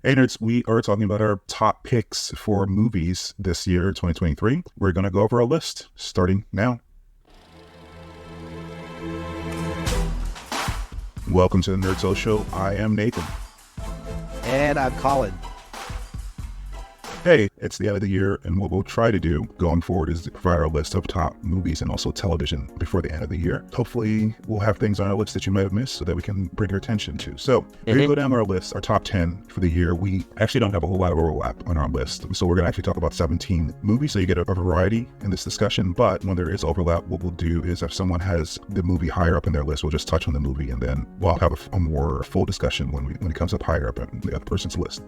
Hey nerds, we are talking about our top picks for movies this year, 2023. We're going to go over a list starting now. Welcome to the Nerd Soul Show. I am Nathan. And I'm Colin. Hey, it's the end of the year, and what we'll try to do going forward is to provide our list of top movies and also television before the end of the year. Hopefully, we'll have things on our list that you might have missed so that we can bring your attention to. So, we're going to go down our list, our top 10 for the year. We actually don't have a whole lot of overlap on our list, so we're going to actually talk about 17 movies, so you get a variety in this discussion. But when there is overlap, what we'll do is if someone has the movie higher up in their list, we'll just touch on the movie, and then we'll have a more full discussion when it comes up higher up on the other person's list.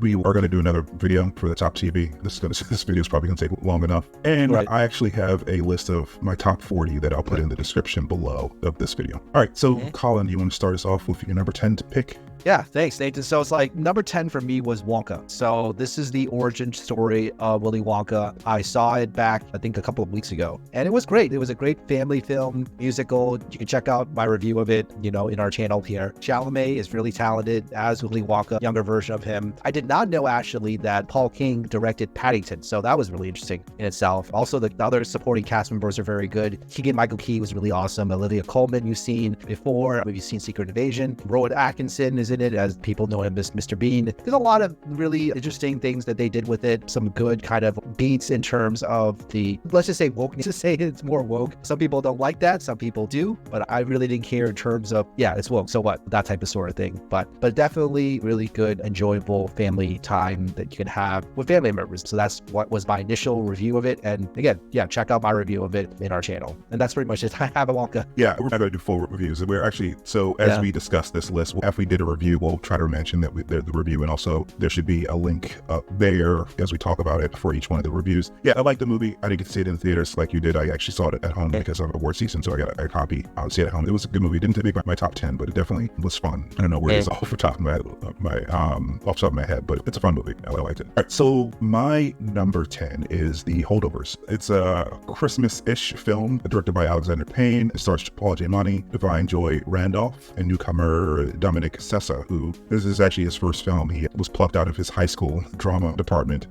We are going to do another video for the top TV. This video is probably going to take long enough. And right. I actually have a list of my top 40 that I'll put in the description below of this video. All right, so Colin, you want to start us off with your number 10 to pick? Yeah, thanks, Nathan. So it's like number 10 for me was Wonka. So this is the origin story of Willy Wonka. I saw it back, I think, a couple of weeks ago, and it was great. It was a great family film, musical. You can check out my review of it, in our channel here. Chalamet is really talented as Willy Wonka, younger version of him. I did not know actually that Paul King directed Paddington, so that was really interesting in itself. Also, the other supporting cast members are very good. Keegan-Michael Key was really awesome. Olivia Colman, you've seen before. Maybe you've seen Secret Invasion. Rowan Atkinson is in it, as people know him as Mr. Bean. There's a lot of really interesting things that they did with it. Some good kind of beats in terms of the, let's just say wokeness, to say it's more woke. Some people don't like that, some people do, but I really didn't care in terms of, yeah, it's woke, so what, that type of sort of thing. But definitely really good, enjoyable family time that you can have with family members. So that's what was my initial review of it. And again, yeah, check out my review of it in our channel. And that's pretty much it. I have a Wonka. Yeah, we're not going to do full reviews. We're actually, so as we discuss this list, after we did a review, we'll try to mention that the review, and also there should be a link up there as we talk about it for each one of the reviews. Yeah, I like the movie. I didn't get to see it in the theaters like you did. I actually saw it at home because of award season, so I got a copy. I would see it at home. It was a good movie. It didn't make my top 10, but it definitely was fun. I don't know where it is off the top of my head, but it's a fun movie. I liked it. All right, so my number 10 is The Holdovers. It's a Christmas-ish film directed by Alexander Payne. It stars Paul Giamatti, Divine Joy Randolph, and newcomer Dominic Sessa, who this is actually his first film. He was plucked out of his high school drama department,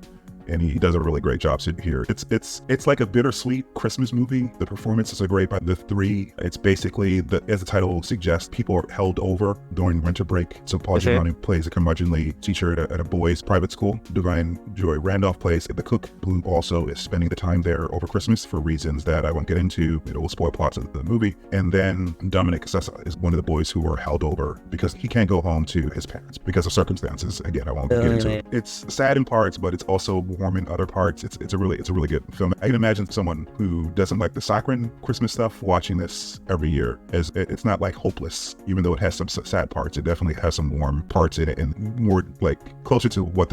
and he does a really great job here. It's like a bittersweet Christmas movie. The performances are great by the three. It's basically, as the title suggests, people are held over during winter break. So Paul Giamatti plays a curmudgeonly teacher at a boys' private school. Divine Joy Randolph plays the cook, who also is spending the time there over Christmas for reasons that I won't get into. It will spoil plots of the movie. And then Dominic Sessa is one of the boys who are held over because he can't go home to his parents because of circumstances. Again, I won't get into it. It's sad in parts, but it's also warm in other parts. It's a really good film. I can imagine someone who doesn't like the saccharine Christmas stuff watching this every year. As it's not like hopeless, even though it has some sad parts. It definitely has some warm parts in it, and more like closer to what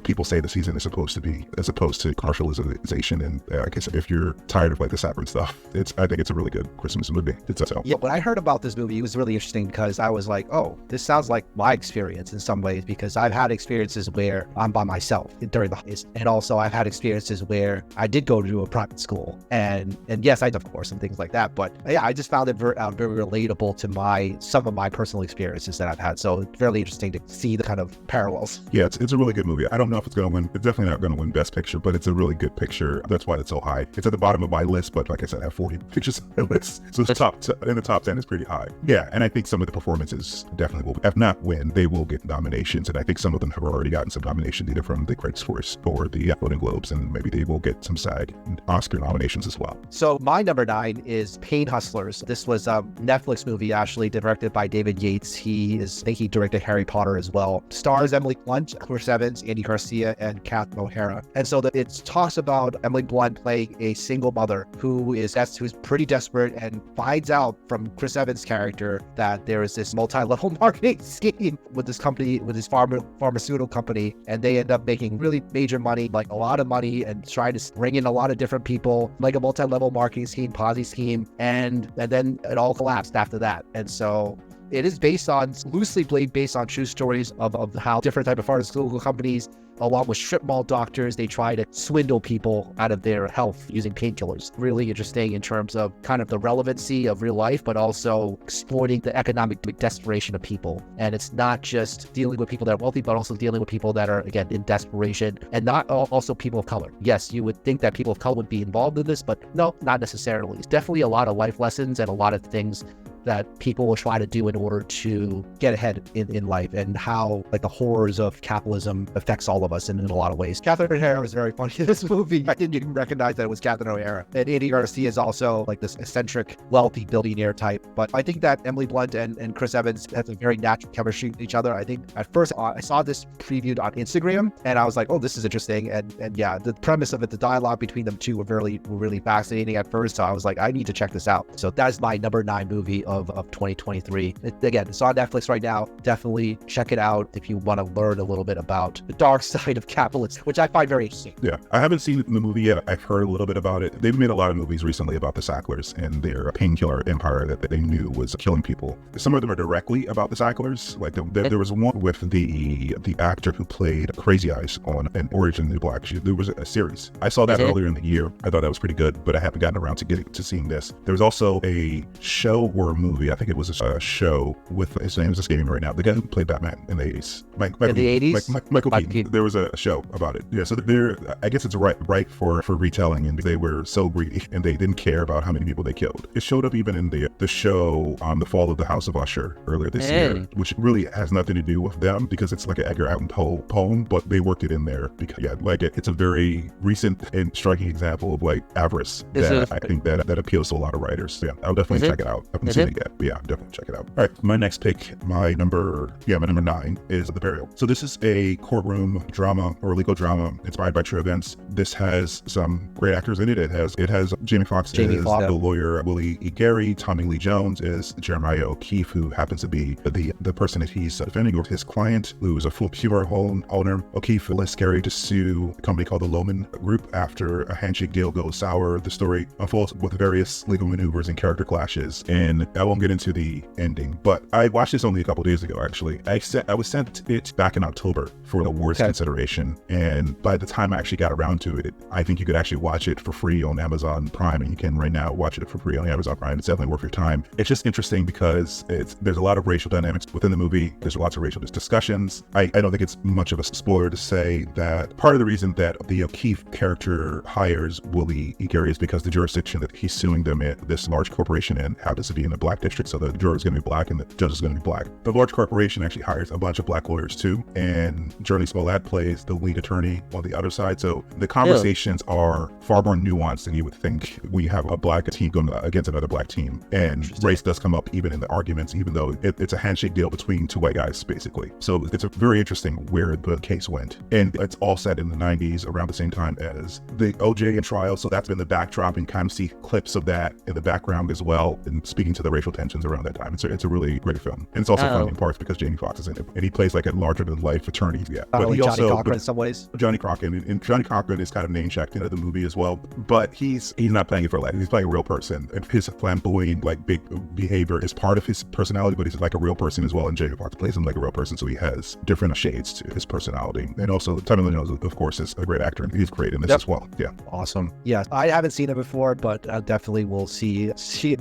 people say the season is supposed to be, as opposed to commercialization. And I guess if you're tired of like the saccharine stuff, I think it's a really good Christmas movie. Yeah, when I heard about this movie, it was really interesting because I was like, oh, this sounds like my experience in some ways, because I've had experiences where I'm by myself during the holidays. And also I've had experiences where I did go to a private school, and yes, I did, of course, and things like that. But yeah, I just found it very relatable to some of my personal experiences that I've had. So it's really interesting to see the kind of parallels. Yeah, it's a really good movie. I don't know if it's going to win. It's definitely not going to win Best Picture, but it's a really good picture. That's why it's so high. It's at the bottom of my list, but like I said, I have 40 pictures on my list. So it's in the top 10 is pretty high. Yeah, and I think some of the performances definitely will, if not win, they will get nominations. And I think some of them have already gotten some nominations, either from the Critics' Choice or the Golden Globes, and maybe they will get some SAG and Oscar nominations as well. So my number 9 is Pain Hustlers. This was a Netflix movie actually directed by David Yates. I think he directed Harry Potter as well. Stars Emily Blunt, Chris Evans, Andy Garcia, and Catherine O'Hara. And so it talks about Emily Blunt playing a single mother who's pretty desperate, and finds out from Chris Evans' character that there is this multi-level marketing scheme with this company, with this pharmaceutical company, and they end up making really major money, like a lot of money, and trying to bring in a lot of different people, like a multi-level marketing scheme, Ponzi scheme, and then it all collapsed after that. And so it is loosely based on true stories of how different type of pharmaceutical companies, along with strip mall doctors, they try to swindle people out of their health using painkillers. Really interesting in terms of kind of the relevancy of real life, but also exploiting the economic desperation of people. And it's not just dealing with people that are wealthy, but also dealing with people that are, again, in desperation, and not also people of color. Yes, you would think that people of color would be involved in this, but no, not necessarily. It's definitely a lot of life lessons and a lot of things that people will try to do in order to get ahead in life, and how like the horrors of capitalism affects all of us in a lot of ways. Catherine O'Hara was very funny in this movie. I didn't even recognize that it was Catherine O'Hara. And Andy Garcia is also like this eccentric, wealthy billionaire type. But I think that Emily Blunt and Chris Evans has a very natural chemistry with each other. I think at first I saw this previewed on Instagram and I was like, oh, this is interesting. And yeah, the premise of it, the dialogue between them two were really fascinating at first. So I was like, I need to check this out. So that's my number 9 movie of 2023. Again, it's on Netflix right now. Definitely check it out if you want to learn a little bit about the dark side of capitalism, which I find very interesting. Yeah, I haven't seen the movie yet. I've heard a little bit about it. They've made a lot of movies recently about the Sacklers and their painkiller empire that they knew was killing people. Some of them are directly about the Sacklers. Like there was one with the actor who played Crazy Eyes on an Orange and the Black. There was a series. I saw that earlier in the year. I thought that was pretty good, but I haven't gotten around to seeing this. There was also a show or a movie. I think it was a show with, his name is escaping me right now, the guy who played Batman in the 80s. In the 80s? Michael Keaton. There was a show about it. Yeah, so I guess it's right for retelling, and they were so greedy and they didn't care about how many people they killed. It showed up even in the show on The Fall of the House of Usher earlier this year, which really has nothing to do with them because it's like an Edgar Allan Poe poem, but they worked it in there because it's a very recent and striking example of like avarice that I think that appeals to a lot of writers. So yeah, I'll definitely check it out. I haven't seen it yet, but yeah, definitely check it out. All right, my next pick, my number 9 is The Burial. So this is a courtroom drama or legal drama inspired by true events. This has some great actors in it. It has Jamie Foxx as the lawyer Willie E. Gary. Tommy Lee Jones is Jeremiah O'Keefe, who happens to be the person that he's defending, or his client, who is a full pure home owner. O'Keefe lets Gary to sue a company called the Lohman Group after a handshake deal goes sour. The story unfolds with various legal maneuvers and character clashes, and I won't get into the ending, but I watched this only a couple days ago. Actually, I was sent it back in October for the awards consideration, and by the time I actually got around to it, I think you could actually watch it for free on Amazon Prime, and you can right now watch it for free on Amazon Prime. It's definitely worth your time. It's just interesting because there's a lot of racial dynamics within the movie. There's lots of racial discussions. I don't think it's much of a spoiler to say that part of the reason that the O'Keefe character hires Willie E. Gary is because the jurisdiction that he's suing them in, this large corporation in, happens to be in the black district, so the juror is going to be black and the judge is going to be black. The large corporation actually hires a bunch of black lawyers too, and Journey Smollett plays the lead attorney on the other side. So the conversations are far more nuanced than you would think. We have a black team going against another black team, and race does come up even in the arguments, even though it's a handshake deal between two white guys, basically. So it's a very interesting where the case went, and it's all set in the 90s around the same time as the OJ trial. So that's been the backdrop, and kind of see clips of that in the background as well, and speaking to the racial tensions around that time. It's a really great film, and it's also funny in parts because Jamie Foxx is in it, and he plays like a larger than life attorney. Yeah, but he Johnny Cochran in some ways. Johnny Cochran, and Johnny Cochran is kind of name checked into the movie as well, but he's not playing it for life. He's playing a real person, and his flamboyant, like, big behavior is part of his personality, but he's like a real person as well. And Jamie Foxx plays him like a real person, so he has different shades to his personality. And also, Tommy Lee Jones, of course, is a great actor, and he's great in this as well. Yeah, awesome. Yeah, I haven't seen it before, but I definitely will see.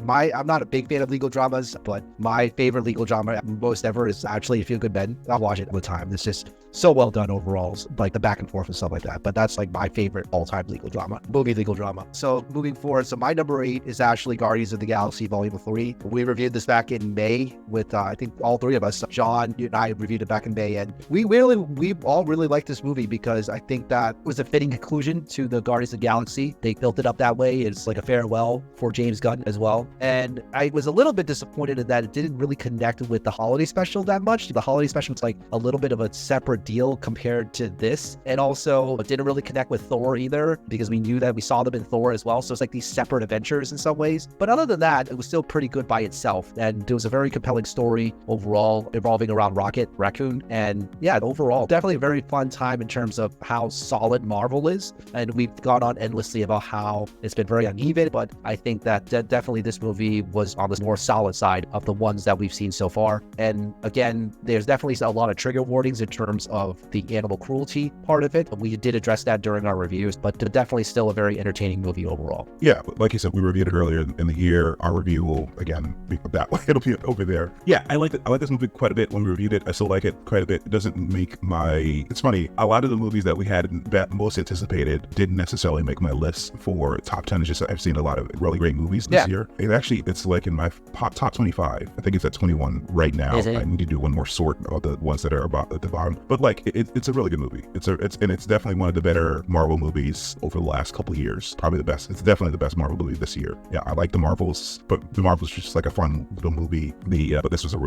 I'm not a big fan of legal dramas, but my favorite legal drama most ever is actually A Few Good Men. I'll watch it all the time. It's just so well done overall, like the back and forth and stuff like that. But that's like my favorite all-time legal drama. So moving forward, so my number 8 is actually Guardians of the Galaxy Volume 3. We reviewed this back in May with I think all three of us. John, you and I reviewed it back in May, and we all really liked this movie because I think that it was a fitting conclusion to the Guardians of the Galaxy. They built it up that way. It's like a farewell for James Gunn as well. And I was a little bit disappointed in that it didn't really connect with the holiday special that much. The holiday special was like a little bit of a separate deal compared to this, and also it didn't really connect with Thor either because we knew that we saw them in Thor as well. So it's like these separate adventures in some ways. But other than that, it was still pretty good by itself, and there was a very compelling story overall evolving around Rocket Raccoon. And yeah, overall, definitely a very fun time in terms of how solid Marvel is. And we've gone on endlessly about how it's been very uneven, but I think that definitely this movie was on this more solid side of the ones that we've seen so far. And again, there's definitely a lot of trigger warnings in terms of the animal cruelty part of it. We did address that during our reviews, but definitely still a very entertaining movie overall. Yeah, like you said, we reviewed it earlier in the year. Our review will again be that way. It'll be over there. Yeah, I like this movie quite a bit. When we reviewed it, I still like it quite a bit. It doesn't make my. It's funny. A lot of the movies that we had that most anticipated didn't necessarily make my list for top 10. It's just I've seen a lot of really great movies this year. It's like in my top 25. I think it's at 21 right now. I need to do one more sort of the ones that are about at the bottom. But like it's a really good movie. It's definitely one of the better Marvel movies over the last couple of years. Probably the best. It's definitely the best Marvel movie this year. Yeah, I like the Marvels, but the Marvels just like a fun little movie. But this was a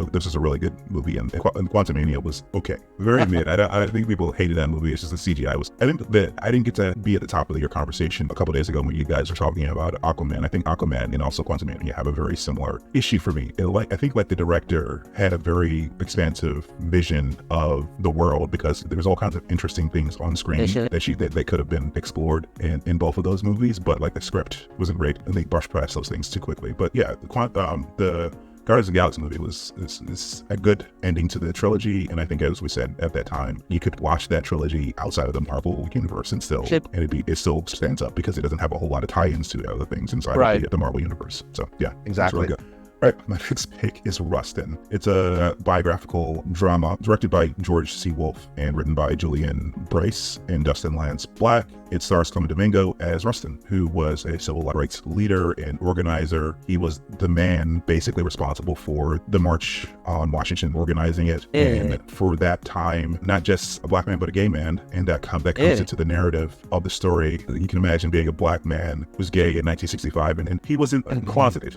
really good movie, and Quantumania was okay. Very mid. I think people hated that movie. It's just the CGI was. I didn't get to be at the top of your conversation a couple days ago when you guys were talking about Aquaman. I think Aquaman and also Quantumania have a very similar issue for me. I think the director had a very expansive vision of the world because there was all kinds of interesting things on screen that could have been explored in both of those movies, but like the script wasn't great and they brushed past those things too quickly. But yeah, the Guardians of the Galaxy movie is a good ending to the trilogy, and I think, as we said at that time, you could watch that trilogy outside of the Marvel universe and it still stands up because it doesn't have a whole lot of tie-ins to the other things inside of the Marvel universe. So yeah, exactly. It's really good. All right, my next pick is Rustin. It's a biographical drama directed by George C. Wolfe and written by Julian Bryce and Dustin Lance Black. It stars Clement Domingo as Rustin, who was a civil rights leader and organizer. He was the man basically responsible for the March on Washington, organizing it. And for that time, not just a black man, but a gay man. And that comes into the narrative of the story. You can imagine being a black man who was gay in 1965, and he wasn't closeted.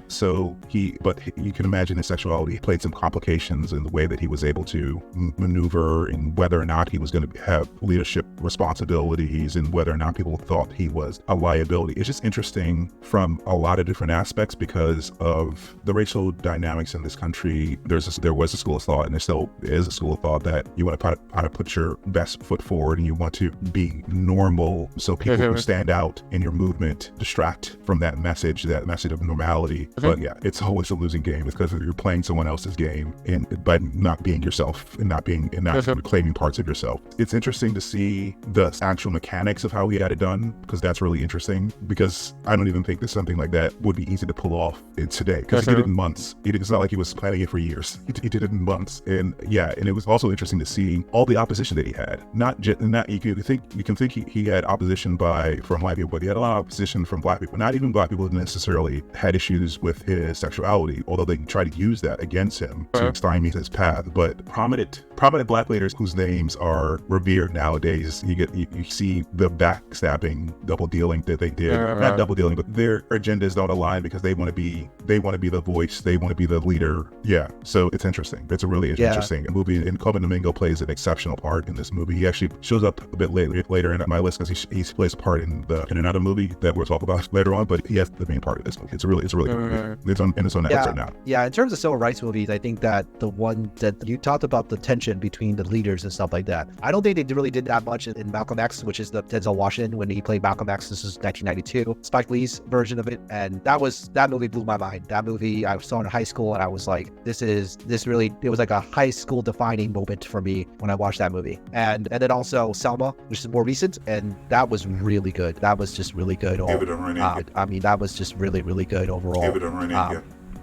But you can imagine his sexuality played some complications in the way that he was able to maneuver and whether or not he was going to have leadership responsibilities and whether or not people thought he was a liability. It's just interesting from a lot of different aspects because of the racial dynamics in this country. There was a school of thought, and there still is a school of thought, that you want to put your best foot forward and you want to be normal so people who stand out in your movement distract from that message of normality. But yeah, it's always a losing game. It's because you're playing someone else's game and by not being yourself and not claiming parts of yourself. It's interesting to see the actual mechanics of how he had it done, because that's really interesting, because I don't even think that something like that would be easy to pull off today, because he did it in months. It's not like he was planning it for years. He did it in months. And yeah, and it was also interesting to see all the opposition that he had. You can think he had opposition from white people, but he had a lot of opposition from black people. Not even black people necessarily had issues with his sexuality, although they tried to use that against him to stymie his path. But prominent black leaders whose names are revered nowadays, you see the backstabbing, double dealing that they did. Not double dealing, but their agendas don't align because they want to be the voice, they want to be the leader. Yeah, so it's interesting. It's a really interesting movie, and Clement Domingo plays an exceptional part in this movie. He actually shows up a bit later in my list because he plays a part in another movie that we'll talk about later on, but he has the main part of this movie. It's a really good movie. It's on Netflix right now. Yeah, in terms of civil rights movies, I think that the one that you talked about, the tension between the leaders and stuff like that, I don't think they really did that much in Malcolm X, which is the Denzel Washington when he played Malcolm X. This is 1992, Spike Lee's version of it, and that movie blew my mind. That movie I saw in high school, and I was like, it was like a high school defining moment for me when I watched that movie. And then also Selma, which is more recent, and that was really good. That was just really good. I mean, that was just really, really good overall.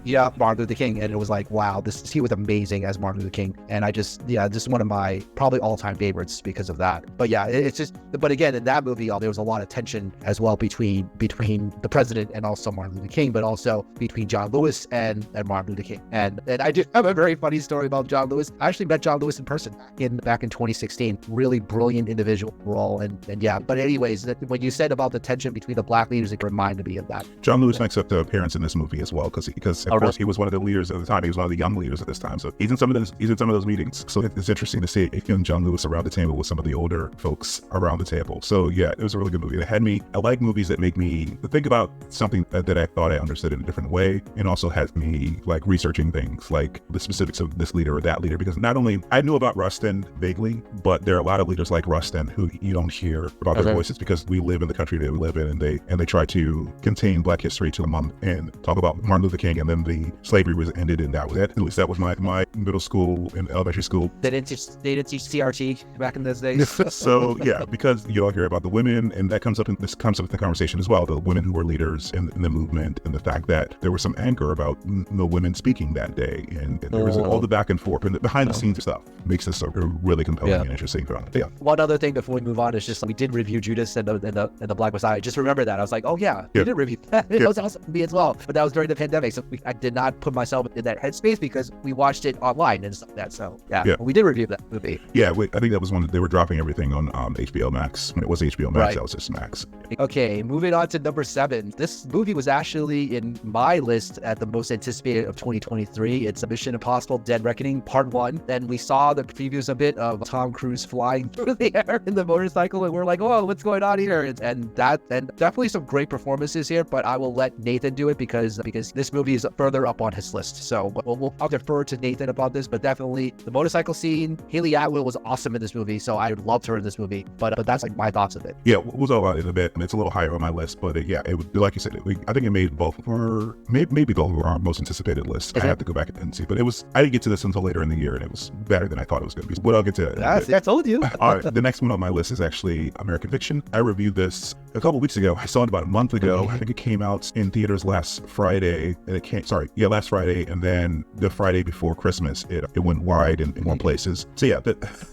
Yeah, Martin Luther King, and it was like, wow, he was amazing as Martin Luther King, and this is one of my probably all-time favorites because of that. But yeah, but again, in that movie, there was a lot of tension as well between the president and also Martin Luther King, but also between John Lewis and Martin Luther King. And I do have a very funny story about John Lewis. I actually met John Lewis in person back in 2016. Really brilliant individual overall, and yeah. But anyways, when you said about the tension between the black leaders, it reminded me of that. John Lewis makes up the appearance in this movie as well because of course, he was one of the leaders at the time. He was one of the young leaders at this time. So he's in some of those meetings. So it's interesting to see John Lewis around the table with some of the older folks around the table. So yeah, it was a really good movie. I like movies that make me think about something that I thought I understood in a different way, and also has me like researching things like the specifics of this leader or that leader, because not only I knew about Rustin vaguely, but there are a lot of leaders like Rustin who you don't hear about their voices because we live in the country that we live in, and they try to contain Black history to a month and talk about Martin Luther King and then when the slavery was ended, and that was it. At least that was my middle school and elementary school. They didn't teach CRT back in those days. So yeah, because you don't hear about the women, and that comes up in the conversation as well. The women who were leaders in the movement, and the fact that there was some anger about no women speaking that day, and there was all the back and forth and the behind the scenes stuff makes this a really compelling and interesting film. Yeah. One other thing before we move on is just we did review Judas and the Black Messiah. Just remember that. I was like, oh yeah, we did review that. It was awesome to me as well. But that was during the pandemic, so I did not put myself in that headspace because we watched it online and stuff like that. So yeah, we did review that movie. Yeah, I think that was one. They were dropping everything on HBO Max. When it was HBO Max, that was just Max. Okay, moving on to number 7. This movie was actually in my list at the most anticipated of 2023. It's Mission Impossible: Dead Reckoning Part 1. And we saw the previews a bit of Tom Cruise flying through the air in the motorcycle, and we're like, oh, what's going on here? And definitely some great performances here, but I will let Nathan do it because this movie is further up on his list. So I'll defer to Nathan about this, but definitely the motorcycle scene. Haley Atwell was awesome in this movie, so I loved her in this movie. But that's like my thoughts of it. Yeah, we'll talk about it in a bit. It's a little higher on my list, but it would, like you said, I think it made both of our maybe both of our most anticipated lists. I have to go back and see, but I didn't get to this until later in the year, and it was better than I thought it was going to be. But I'll get to that. I told you. All right, the next one on my list is actually American Fiction. I reviewed this a couple weeks ago. I saw it about a month ago. I think it came out in theaters last Friday, last Friday, and then the Friday before Christmas, it went wide in more places. So yeah,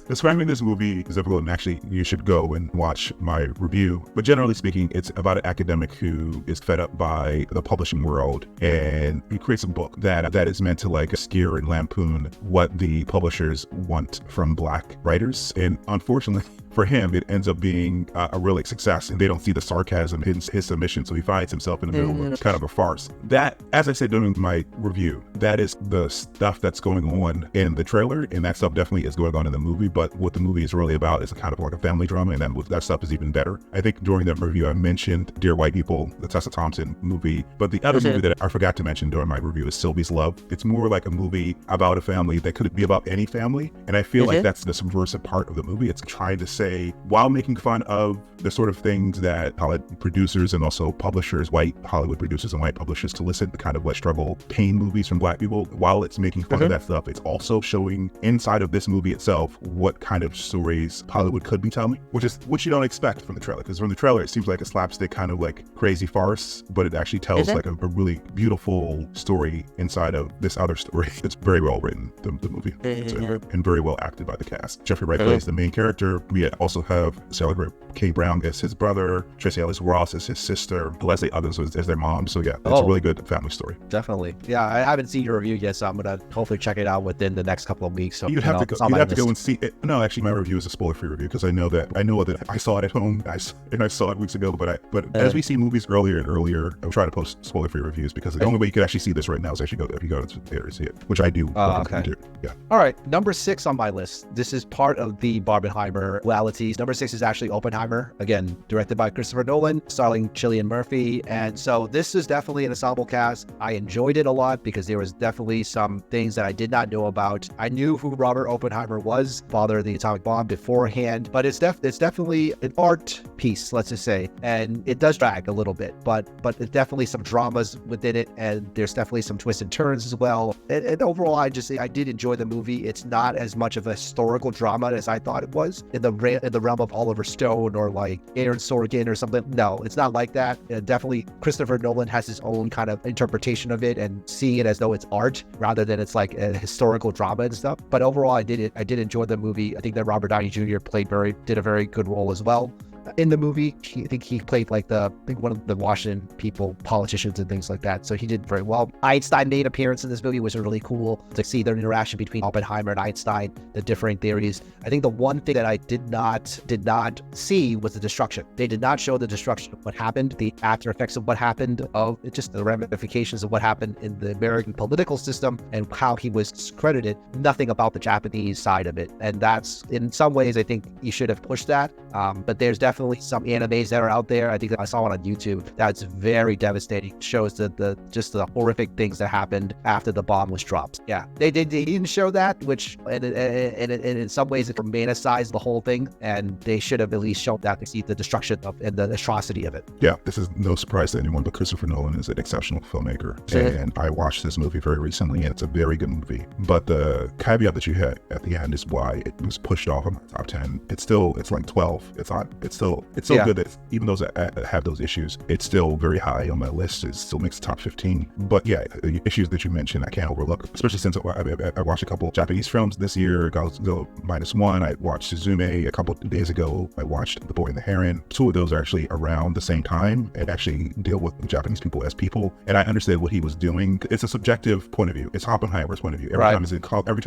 describing this movie is difficult, and actually you should go and watch my review. But generally speaking, it's about an academic who is fed up by the publishing world, and he creates a book that is meant to like scare and lampoon what the publishers want from Black writers. And unfortunately for him, it ends up being a real success, and they don't see the sarcasm in his submission, so he finds himself in the middle of kind of a farce. That, as I said during my review, that is the stuff that's going on in the trailer, and that stuff definitely is going on in the movie, but what the movie is really about is kind of like a family drama, and that stuff is even better. I think during that review I mentioned Dear White People, the Tessa Thompson movie, but the other movie that I forgot to mention during my review is Sylvie's Love. It's more like a movie about a family that could be about any family, and I feel like that's the subversive part of the movie. It's trying to say, while making fun of the sort of things that Hollywood producers and also publishers, white Hollywood producers and white publishers, to listen to kind of like struggle pain movies from Black people, while it's making fun of that stuff, it's also showing inside of this movie itself what kind of stories Hollywood could be telling, which you don't expect from the trailer, because from the trailer it seems like a slapstick kind of like crazy farce, but it actually tells like a really beautiful story inside of this other story. It's very well written, the movie, and very well acted by the cast. Jeffrey Wright plays the main character. We also have Sarah K. Brown as his brother, Tracy Ellis Ross as his sister, Leslie Others as their mom. So yeah, it's a really good family story. Definitely. Yeah, I haven't seen your review yet, so I'm gonna hopefully check it out within the next couple of weeks. So you'd have to go and see it. No, actually, my review is a spoiler-free review because I know that I saw it at home and I saw it weeks ago. But as we see movies earlier and earlier, I try to post spoiler-free reviews because the only way you could actually see this right now is actually if you go to the theater to see it, which I do. Okay. Yeah. All right, number 6 on my list. This is part of the Barbenheimer dualities. Number 6 is actually Oppenheimer, again directed by Christopher Nolan, starring Cillian Murphy, and so this is definitely an ensemble cast. I enjoyed it a lot because there was definitely some things that I did not know about. I knew who Robert Oppenheimer was, father of the atomic bomb, beforehand, but it's definitely an art piece, let's just say, and it does drag a little bit, but it's definitely some dramas within it, and there's definitely some twists and turns as well. And overall, I did enjoy the movie. It's not as much of a historical drama as I thought it was in the realm of Oliver Stone or like Aaron Sorkin or something. No, it's not like that. Definitely Christopher Nolan has his own kind of interpretation of it and seeing it as though it's art rather than it's like a historical drama and stuff. But overall, I did enjoy the movie. I think that Robert Downey Jr. did a very good role as well. In the movie, I think he played like one of the Washington politicians and things like that. So he did very well. Einstein made an appearance in this movie, which was really cool to see their interaction between Oppenheimer and Einstein, the differing theories. I think the one thing that I did not see was the destruction. They did not show the destruction of what happened, the after effects of what happened, of just the ramifications of what happened in the American political system and how he was credited. Nothing about the Japanese side of it. And that's, in some ways, I think you should have pushed that. But there's definitely definitely some animes that are out there. I think that I saw one on YouTube that's very devastating. Shows the just the horrific things that happened after the bomb was dropped. Yeah, they didn't show that, which and in some ways it romanticized the whole thing, and they should have at least shown that to see the destruction of and the atrocity of it. Yeah, this is no surprise to anyone, but Christopher Nolan is an exceptional filmmaker, and I watched this movie very recently, and it's a very good movie. But the caveat that you had at the end is why it was pushed off of my top 10. It's like 12. It's still good that even those that have those issues, it's still very high on my list. It still makes the top 15. But yeah, the issues that you mentioned, I can't overlook, especially since I watched a couple Japanese films this year. Godzilla -1. I watched Suzume a couple of days ago. I watched The Boy and the Heron. Two of those are actually around the same time and actually deal with Japanese people as people. And I understood what he was doing. It's a subjective point of view. It's Oppenheimer's point of view. Every time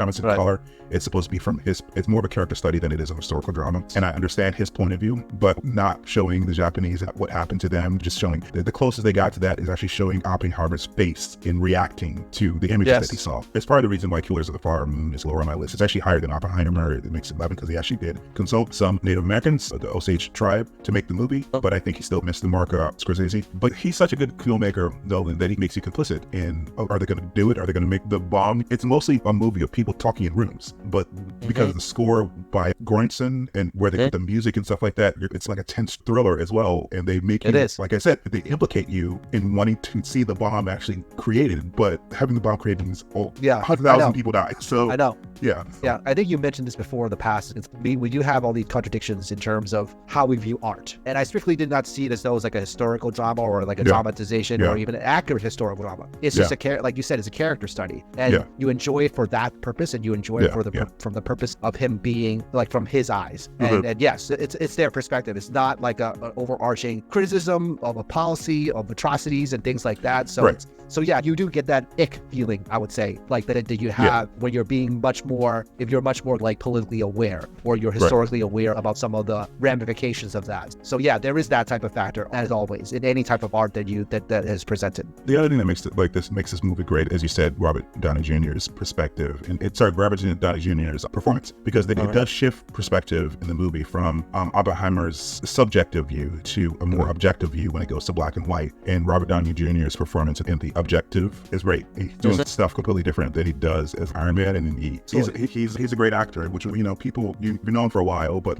it's in color, it's supposed to be from his. It's more of a character study than it is a historical drama. And I understand his point of view, but not showing the Japanese what happened to them. Just showing the closest they got to that is actually showing Oppenheimer's face in reacting to the images that he saw. It's part of the reason why Killers of the Flower Moon is lower on my list. It's actually higher than Oppenheimer. It makes it 11 because he actually did consult some Native Americans, the Osage tribe, to make the movie. But I think he still missed the mark of Scorsese. But he's such a good filmmaker, Nolan, that he makes you complicit in, are they going to do it? Are they going to make the bomb? It's mostly a movie of people talking in rooms. But because of the score by Göransson and where they put the music and stuff like that, it's like a tense thriller as well. And they make you, like I said, they implicate you in wanting to see the bomb actually created. But having the bomb created means 100,000 people die. So I know. Yeah. Yeah. I think you mentioned this before in the past. We do have all these contradictions in terms of how we view art. And I strictly did not see it as though it's like a historical drama or like a dramatization or even an accurate historical drama. It's just like you said, it's a character study. And you enjoy it for that purpose, and you enjoy it for from the purpose of him being like from his eyes. And yes, it's their perspective. It's not like an overarching criticism of a policy, of atrocities and things like that. So so yeah, you do get that ick feeling, I would say, like that you have when you're being much more, if you're much more like politically aware or you're historically aware about some of the ramifications of that. So yeah, there is that type of factor as always in any type of art that that is presented. The other thing that makes this movie great, as you said, Robert Downey Jr.'s perspective, and Robert Downey Jr.'s performance, because it does shift perspective in the movie from Oppenheimer's subjective view to a more objective view when it goes to black and white. And Robert Downey Jr.'s performance in the objective is great. He's doing stuff completely different than he does as Iron Man, and he's a great actor, which people you've known for a while, but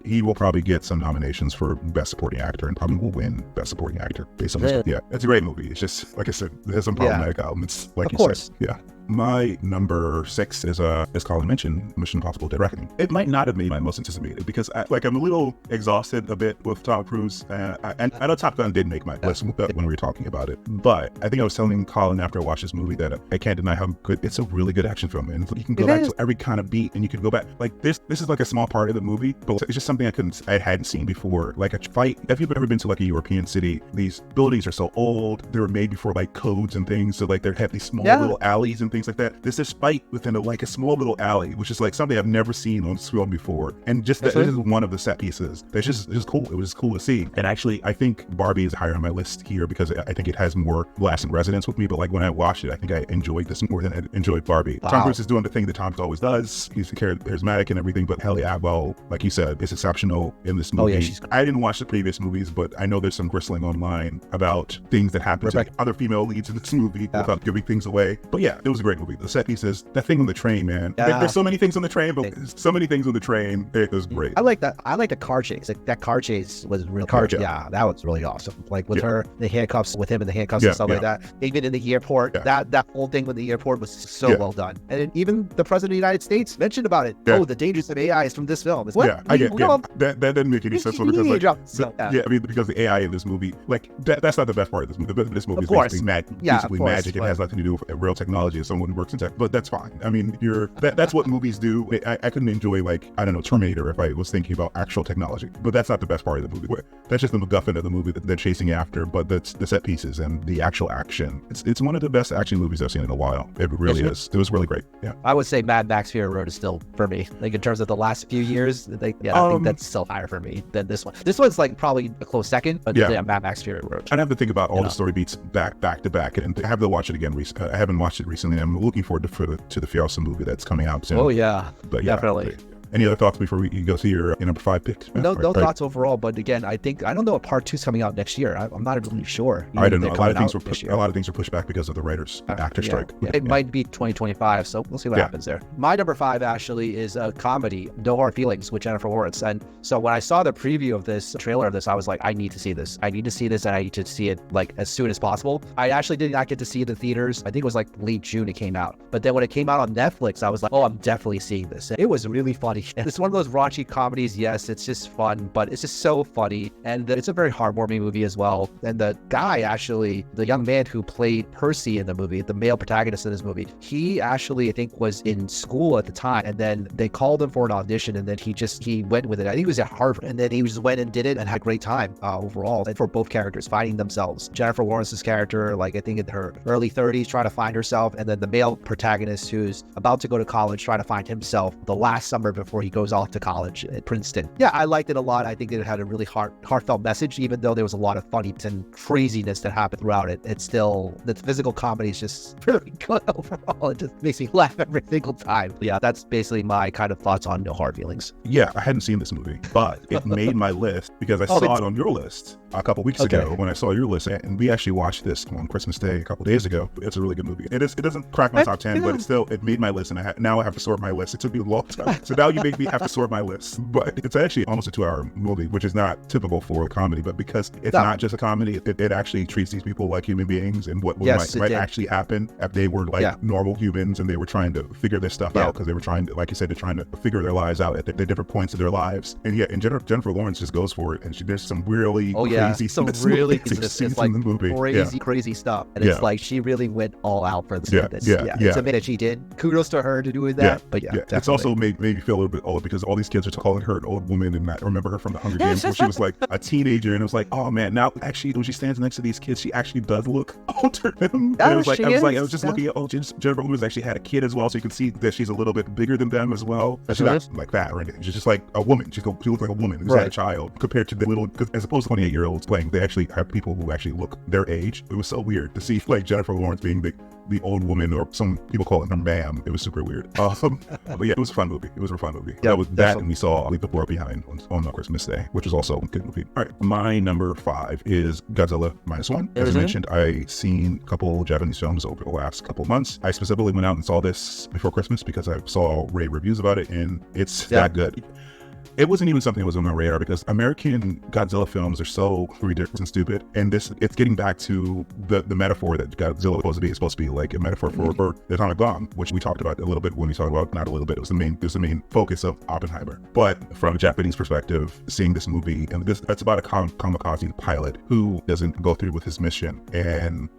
he will probably get some nominations for Best Supporting Actor and probably will win Best Supporting Actor based on this. Yeah, it's a great movie. It's just like I said, there's some problematic elements, like you said. Yeah. My number 6 is, as Colin mentioned, Mission Impossible: Dead Reckoning. It might not have been my most anticipated because I'm a little exhausted a bit with Tom Cruise. And I know Top Gun did make my list when we were talking about it, but I think I was telling Colin after I watched this movie that I can't deny how good it's a really good action film, and you can go back to every kind of beat, and you can go back like this is like a small part of the movie, but it's just something I hadn't seen before, like a fight. If you've ever been to like a European city, these buildings are so old, they were made before like codes and things, so like they have these small little alleys and things like that. There's this fight within a small little alley, which is like something I've never seen on film before, and just this is one of the set pieces that's just cool. It was just cool to see. And actually, I think Barbie is higher on my list here because I think it has more lasting resonance with me. But like when I watched it, I think I enjoyed this more than I enjoyed Barbie. Tom Cruise is doing the thing that Tom always does. He's charismatic and everything, but Halle Atwell, like you said, is exceptional in this movie. I didn't watch the previous movies, but I know there's some bristling online about things that happen to other female leads in this movie without giving things away. But yeah, it was a great movie. The set pieces, that thing on the train, man. There's so many things on the train, but so many things on the train. It was great. I like that. I like the car chase. Like, that car chase was really that was really awesome. Like with her, the handcuffs, with him in the handcuffs and stuff like that. Even in the airport, that whole thing with the airport was so well done. And even the president of the United States mentioned about it. Oh, the dangers of AI is from this film. I get that doesn't make any sense because because the AI in this movie, like that's not the best part of this movie. This movie is basically magic. It has nothing to do with real technology or someone who works in tech, but that's fine. I mean, that's what movies do. I couldn't enjoy, like, I don't know, Terminator if I was thinking about actual technology, but that's not the best part of the movie. That's just the MacGuffin of the movie that they're chasing after, but that's the set pieces and the actual action. It's one of the best action movies I've seen in a while. It really is. It was really great. Yeah. I would say Mad Max Fury Road is still, for me, like in terms of the last few years, I think that's still higher for me than this one. This one's like probably a close second, but Mad Max Fury Road. I'd have to think about all the story beats back to back, and I have to watch it again. I haven't watched it recently. I'm looking forward to the Furiosa movie that's coming out soon. Oh yeah, but definitely. Any other thoughts before we go to your number 5 pick? No thoughts overall, but again, I don't know if part 2's coming out next year. I'm not really sure. I don't know. A lot of things were pushed back because of the writers actor strike. Yeah. It might be 2025, so we'll see what happens there. My number 5 actually is a comedy, No Hard Feelings, with Jennifer Lawrence. And so when I saw the preview of this trailer of this, I was like, I need to see this. I need to see this, and I need to see it like as soon as possible. I actually did not get to see it in theaters. I think it was like late June it came out. But then when it came out on Netflix, I was like, oh, I'm definitely seeing this. It was really funny. It's one of those raunchy comedies. Yes, it's just fun, but it's just so funny. And it's a very heartwarming movie as well. And the guy actually, the young man who played Percy in the movie, the male protagonist in this movie, he actually, I think, was in school at the time. And then they called him for an audition, and then he went with it. I think he was at Harvard. And then he just went and did it and had a great time overall. And for both characters, finding themselves. Jennifer Lawrence's character, like I think in her early 30s, trying to find herself. And then the male protagonist who's about to go to college, trying to find himself the last summer before he goes off to college at Princeton. Yeah, I liked it a lot. I think it had a really heartfelt message, even though there was a lot of funny and craziness that happened throughout it. It's still, the physical comedy is just really good overall. It just makes me laugh every single time. Yeah, that's basically my kind of thoughts on No Hard Feelings. Yeah, I hadn't seen this movie, but it made my list because I saw it on your list a couple weeks ago when I saw your list, and we actually watched this on Christmas Day a couple days ago. It's a really good movie. It doesn't crack my top 10, but it made my list, and now I have to sort my list. It took me a long time, so now you make me have to sort my list. But it's actually almost a 2-hour movie, which is not typical for a comedy, but because it's not just a comedy, it actually treats these people like human beings and what might actually happen if they were like normal humans and they were trying to figure this stuff out, because they were trying to, like you said, they're trying to figure their lives out at the different points of their lives. And Jennifer Lawrence just goes for it, and there's some really crazy scenes in the movie. Crazy stuff. And it's like she really went all out for this. It's a minute she did. Kudos to her to doing that. But it's also made me feel a little bit old because all these kids are calling her an old woman, and I remember her from the Hunger Games where she was like a teenager, and it was like, oh man, now actually when she stands next to these kids, she actually does look older than them. I was just looking at Jennifer Lawrence actually had a kid as well, so you can see that she's a little bit bigger than them as well. She's not like fat or anything. She's just like a woman. She looks like a woman who's had a child compared to the little, as opposed to 28-year-olds playing. They actually have people who actually look their age. It was so weird to see like Jennifer Lawrence being the old woman, or some people call it her ma'am. It was super weird. But yeah, it was a fun movie. That was that, and we saw Leave the World Behind on Christmas Day, which was also a good movie. All right, my number 5 is Godzilla -1. As I mentioned, I seen a couple Japanese films over the last couple months. I specifically went out and saw this before Christmas because I saw rave reviews about it, and it's that good. It wasn't even something that was on my radar because American Godzilla films are so ridiculous and stupid, and it's getting back to the metaphor that Godzilla is supposed to be like a metaphor for the atomic bomb, which we talked about a little bit when we talked about, not a little bit, it was the main focus of Oppenheimer. But from a Japanese perspective, seeing this movie, and that's about a kamikaze pilot who doesn't go through with his mission, and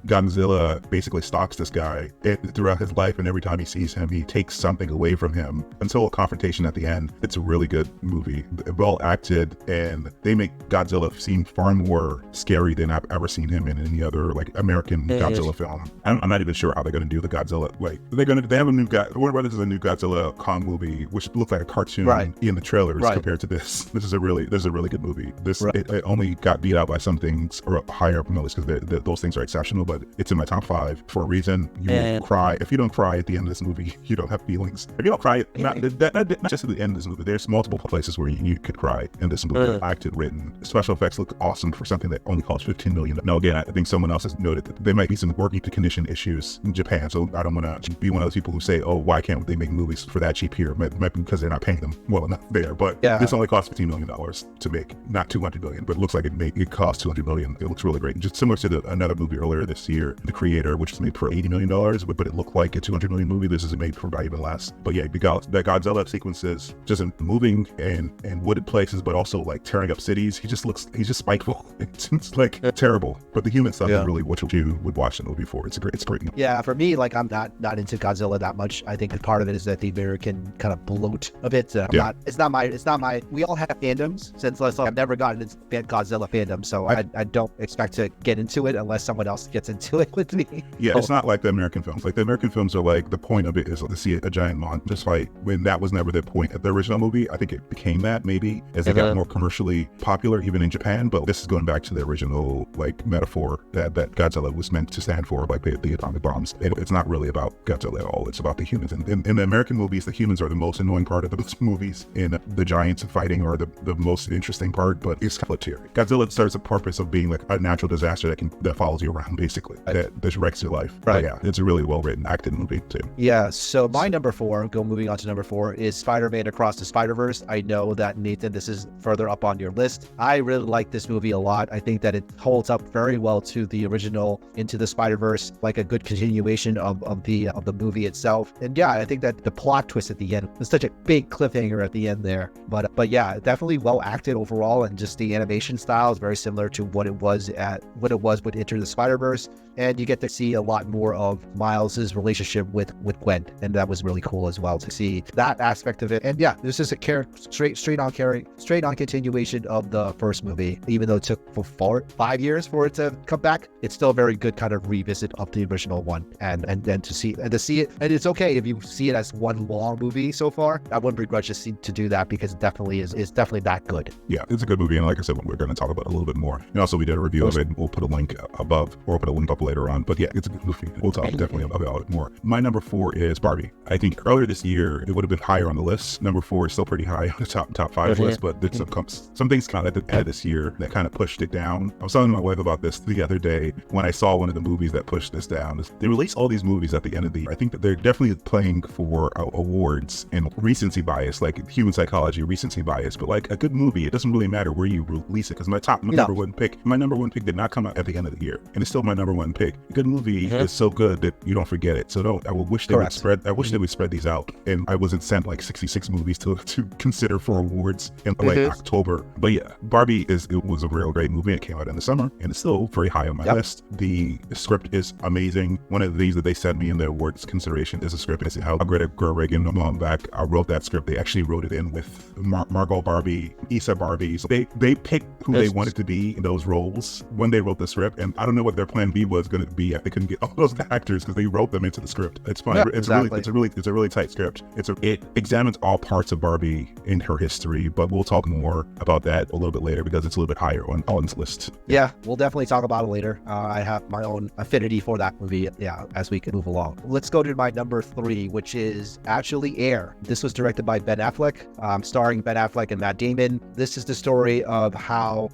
Godzilla basically stalks this guy throughout his life, and every time he sees him, he takes something away from him until a confrontation at the end. It's a really good movie, well acted, and they make Godzilla seem far more scary than I've ever seen him in any other like American Godzilla film. I'm not even sure how they're going to do the Godzilla. Like they have a new Warner Brothers is a new Godzilla Kong movie, which looks like a cartoon in the trailers compared to this. This is a really good movie. It only got beat out by some things or higher up on the list because those things are exceptional, but it's in my top 5 for a reason. You will cry. If you don't cry at the end of this movie, you don't have feelings. If you don't cry, not just at the end of this movie, there's multiple places where you could cry in this movie. Acted, written, special effects look awesome for something that only cost $15 million. Now again, I think someone else has noted that there might be some working condition issues in Japan, so I don't want to be one of those people who say, oh, why can't they make movies for that cheap here? It might be because they're not paying them well enough there, but this only cost $15 million to make, not $200 million, but it looks like it cost $200 million. It looks really great. Just similar to another movie earlier this year, The Creator, which was made for $80 million, but it looked like a $200 million movie. This is made for about even less. But yeah, the Godzilla sequences, just moving and wooded places, but also like tearing up cities. He's just spiteful. It's like terrible. But the human stuff is really what you would watch the movie for. It's great. Yeah, for me, like I'm not into Godzilla that much. I think part of it is that the American kind of bloat of it. It's not my. We all have fandoms. Since I've never gotten into Godzilla fandom, so I don't expect to get into it unless someone else gets into it with me. Yeah, it's not like the American films. Like the American films are like, the point of it is to see a giant monster fight, when that was never the point of the original movie. I think think it became that maybe as it got more commercially popular, even in Japan. But this is going back to the original like metaphor that Godzilla was meant to stand for, like the atomic bombs. It's not really about Godzilla at all. It's about the humans. And in the American movies, the humans are the most annoying part of those movies, and the giants fighting are the most interesting part. But it's split here. Godzilla serves a purpose of being like a natural disaster that follows you around, basically, that wrecks your life. Right. But yeah, it's a really well written, acted movie too. Yeah. So my number 4, moving on to number 4, is Spider-Man Across the Spider-Verse. I know that, Nathan, this is further up on your list. I really like this movie a lot. I think that it holds up very well to the original Into the Spider-Verse, like a good continuation of the movie itself. And yeah, I think that the plot twist at the end was such a big cliffhanger at the end there. But yeah, definitely well acted overall, and just the animation style is very similar to what it was with Into the Spider-Verse. And you get to see a lot more of Miles's relationship with Gwen, and that was really cool as well to see that aspect of it. And yeah, this is a straight on continuation of the first movie. Even though it took for 5 years for it to come back, it's still a very good kind of revisit of the original one. And then to see it, and it's okay if you see it as one long movie so far. I wouldn't begrudge to do that, because it definitely is definitely that good. Yeah, it's a good movie, and like I said, we're going to talk about it a little bit more. And also, we did a review of it. We'll put a link above, or put a link up later on. But yeah, it's a good movie. We'll talk definitely about it more. My number 4 is Barbie. I think earlier this year it would have been higher on the list. Number 4 is still pretty high on the top 5 list, but there's some things kind of at the end of this year that kind of pushed it down. I was telling my wife about this the other day when I saw one of the movies that pushed this down. They release all these movies at the end of the year. I think that they're definitely playing for awards and recency bias, like Human Psychology, recency bias. But like a good movie, it doesn't really matter where you release it, because my number one pick did not come out at the end of the year, and it's still my number 1 pick. A good movie is so good that you don't forget it. So I wish they would spread these out. And I wasn't sent like 66 movies to consider for awards in like October. But yeah, Barbie was a real great movie. It came out in the summer, and it's still very high on my list. The script is amazing. One of the things that they sent me in the awards consideration is a script. It's how Greta Gerwig and back wrote that script. They actually wrote it in with Margot Barbie, Issa Barbie. So they picked who they wanted to be in those roles when they wrote the script. And I don't know what their plan B was going to be if they couldn't get all those actors, because they wrote them into the script. It's fun. Yeah, it's a really tight script. It examines all parts of Barbie in her history, but we'll talk more about that a little bit later, because it's a little bit higher on this list. Yeah, we'll definitely talk about it later. I have my own affinity for that movie, as we can move along. Let's go to my number 3, which is actually Air. This was directed by Ben Affleck, starring Ben Affleck and Matt Damon. This is the story of how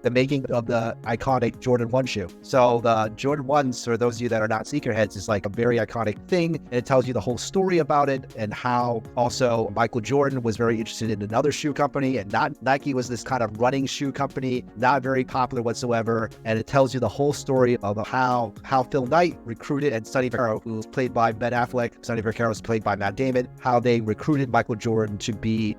the making of the iconic Jordan 1 shoe. So the Jordan 1s, for those of you that are not sneakerheads, is like a very iconic thing, and it tells you the whole story about it, and how also Michael Jordan was very interested in another shoe company, and not Nike was this kind of running shoe company, not very popular whatsoever. And it tells you the whole story of how Phil Knight recruited, and Sonny Vaccaro, who was played by Ben Affleck, Sonny Vaccaro was played by Matt Damon, how they recruited Michael Jordan to be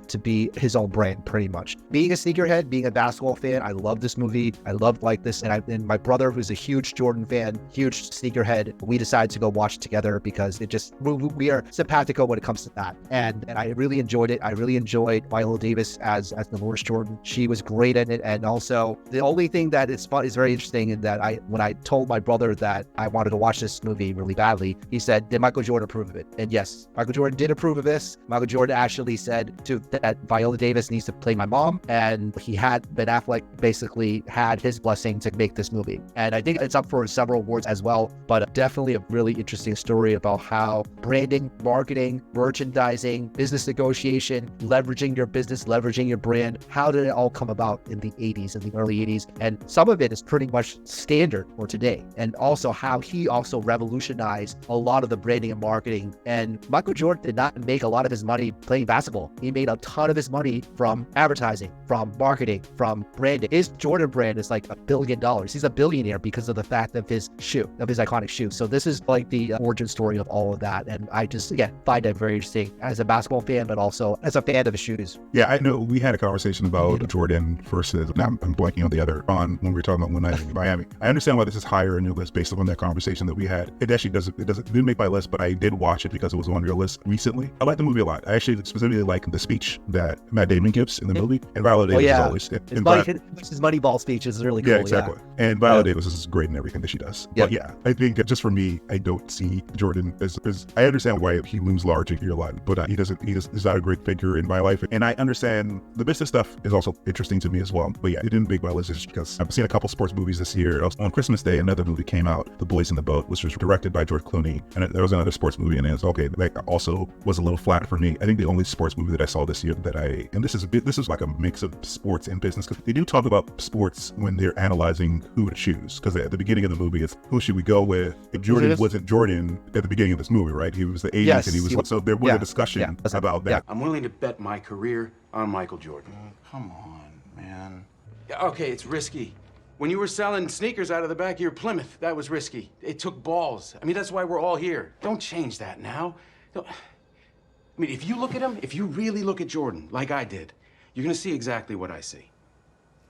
his own brand, pretty much. Being a sneakerhead, being a basketball fan, I love this movie. I loved like this, and my brother, who's a huge Jordan fan, huge sneakerhead, we decided to go watch it together, because we are simpatico when it comes to that. And I really enjoyed it. I really enjoyed Viola Davis as Dolores Jordan. She was great in it. And also, the only thing that is very interesting, in that when I told my brother that I wanted to watch this movie really badly, he said, did Michael Jordan approve of it? And yes, Michael Jordan did approve of this. Michael Jordan actually said that Viola Davis needs to play my mom, and Ben Affleck basically had his blessing to make this movie. And I think it's up for several awards as well, but definitely a really interesting story about how branding, marketing, merchandising, business negotiation, leveraging your business, leveraging your brand, how did it all come about in the 80s, in the early 80s? And some of it is pretty much standard for today. And also how he also revolutionized a lot of the branding and marketing. And Michael Jordan did not make a lot of his money playing basketball. He made a ton of his money from advertising, from marketing, from branding. His Jordan brand is like $1 billion. He's a billionaire because of the fact of his iconic shoe. So this is like the origin story of all of that. And I just, again, find it very interesting as a basketball fan, but also as a fan of his shoes. Yeah, I know we had a conversation about Jordan versus, now I'm blanking on the other, when we were talking about One Night in Miami. I understand why this is higher in your list based on that conversation that we had. It actually didn't make my list, but I did watch it because it was on your list recently. I like the movie a lot. I actually specifically like the speech that Matt Damon gives in the movie, and Viola Davis is always. His Moneyball speech is really cool. Yeah, exactly. Yeah. And Viola Davis is great in everything that she does. Yeah. But yeah, I think just for me, I don't see Jordan as I understand why he looms large in your line, but he's not a great figure, and Viola life. And I understand the business stuff is also interesting to me as well. But yeah, it didn't make my list just because I've seen a couple sports movies this year. Also, on Christmas Day, another movie came out, The Boys in the Boat, which was directed by George Clooney. And there was another sports movie, and it's okay. That also was a little flat for me. I think the only sports movie that I saw this year and this is like a mix of sports and business, because they do talk about sports when they're analyzing who to choose. Because at the beginning of the movie, it's who should we go with? If Jordan wasn't Jordan at the beginning of this movie, right? He was the 80s, Yes, and he was so there was a discussion about that. I'm willing to bet my career on Michael Jordan. Come on, man. Yeah, okay, it's risky. When you were selling sneakers out of the back of your Plymouth, that was risky. It took balls. I mean, that's why we're all here. Don't change that now. I mean, if you look at him, if you really look at Jordan, like I did, you're gonna see exactly what I see.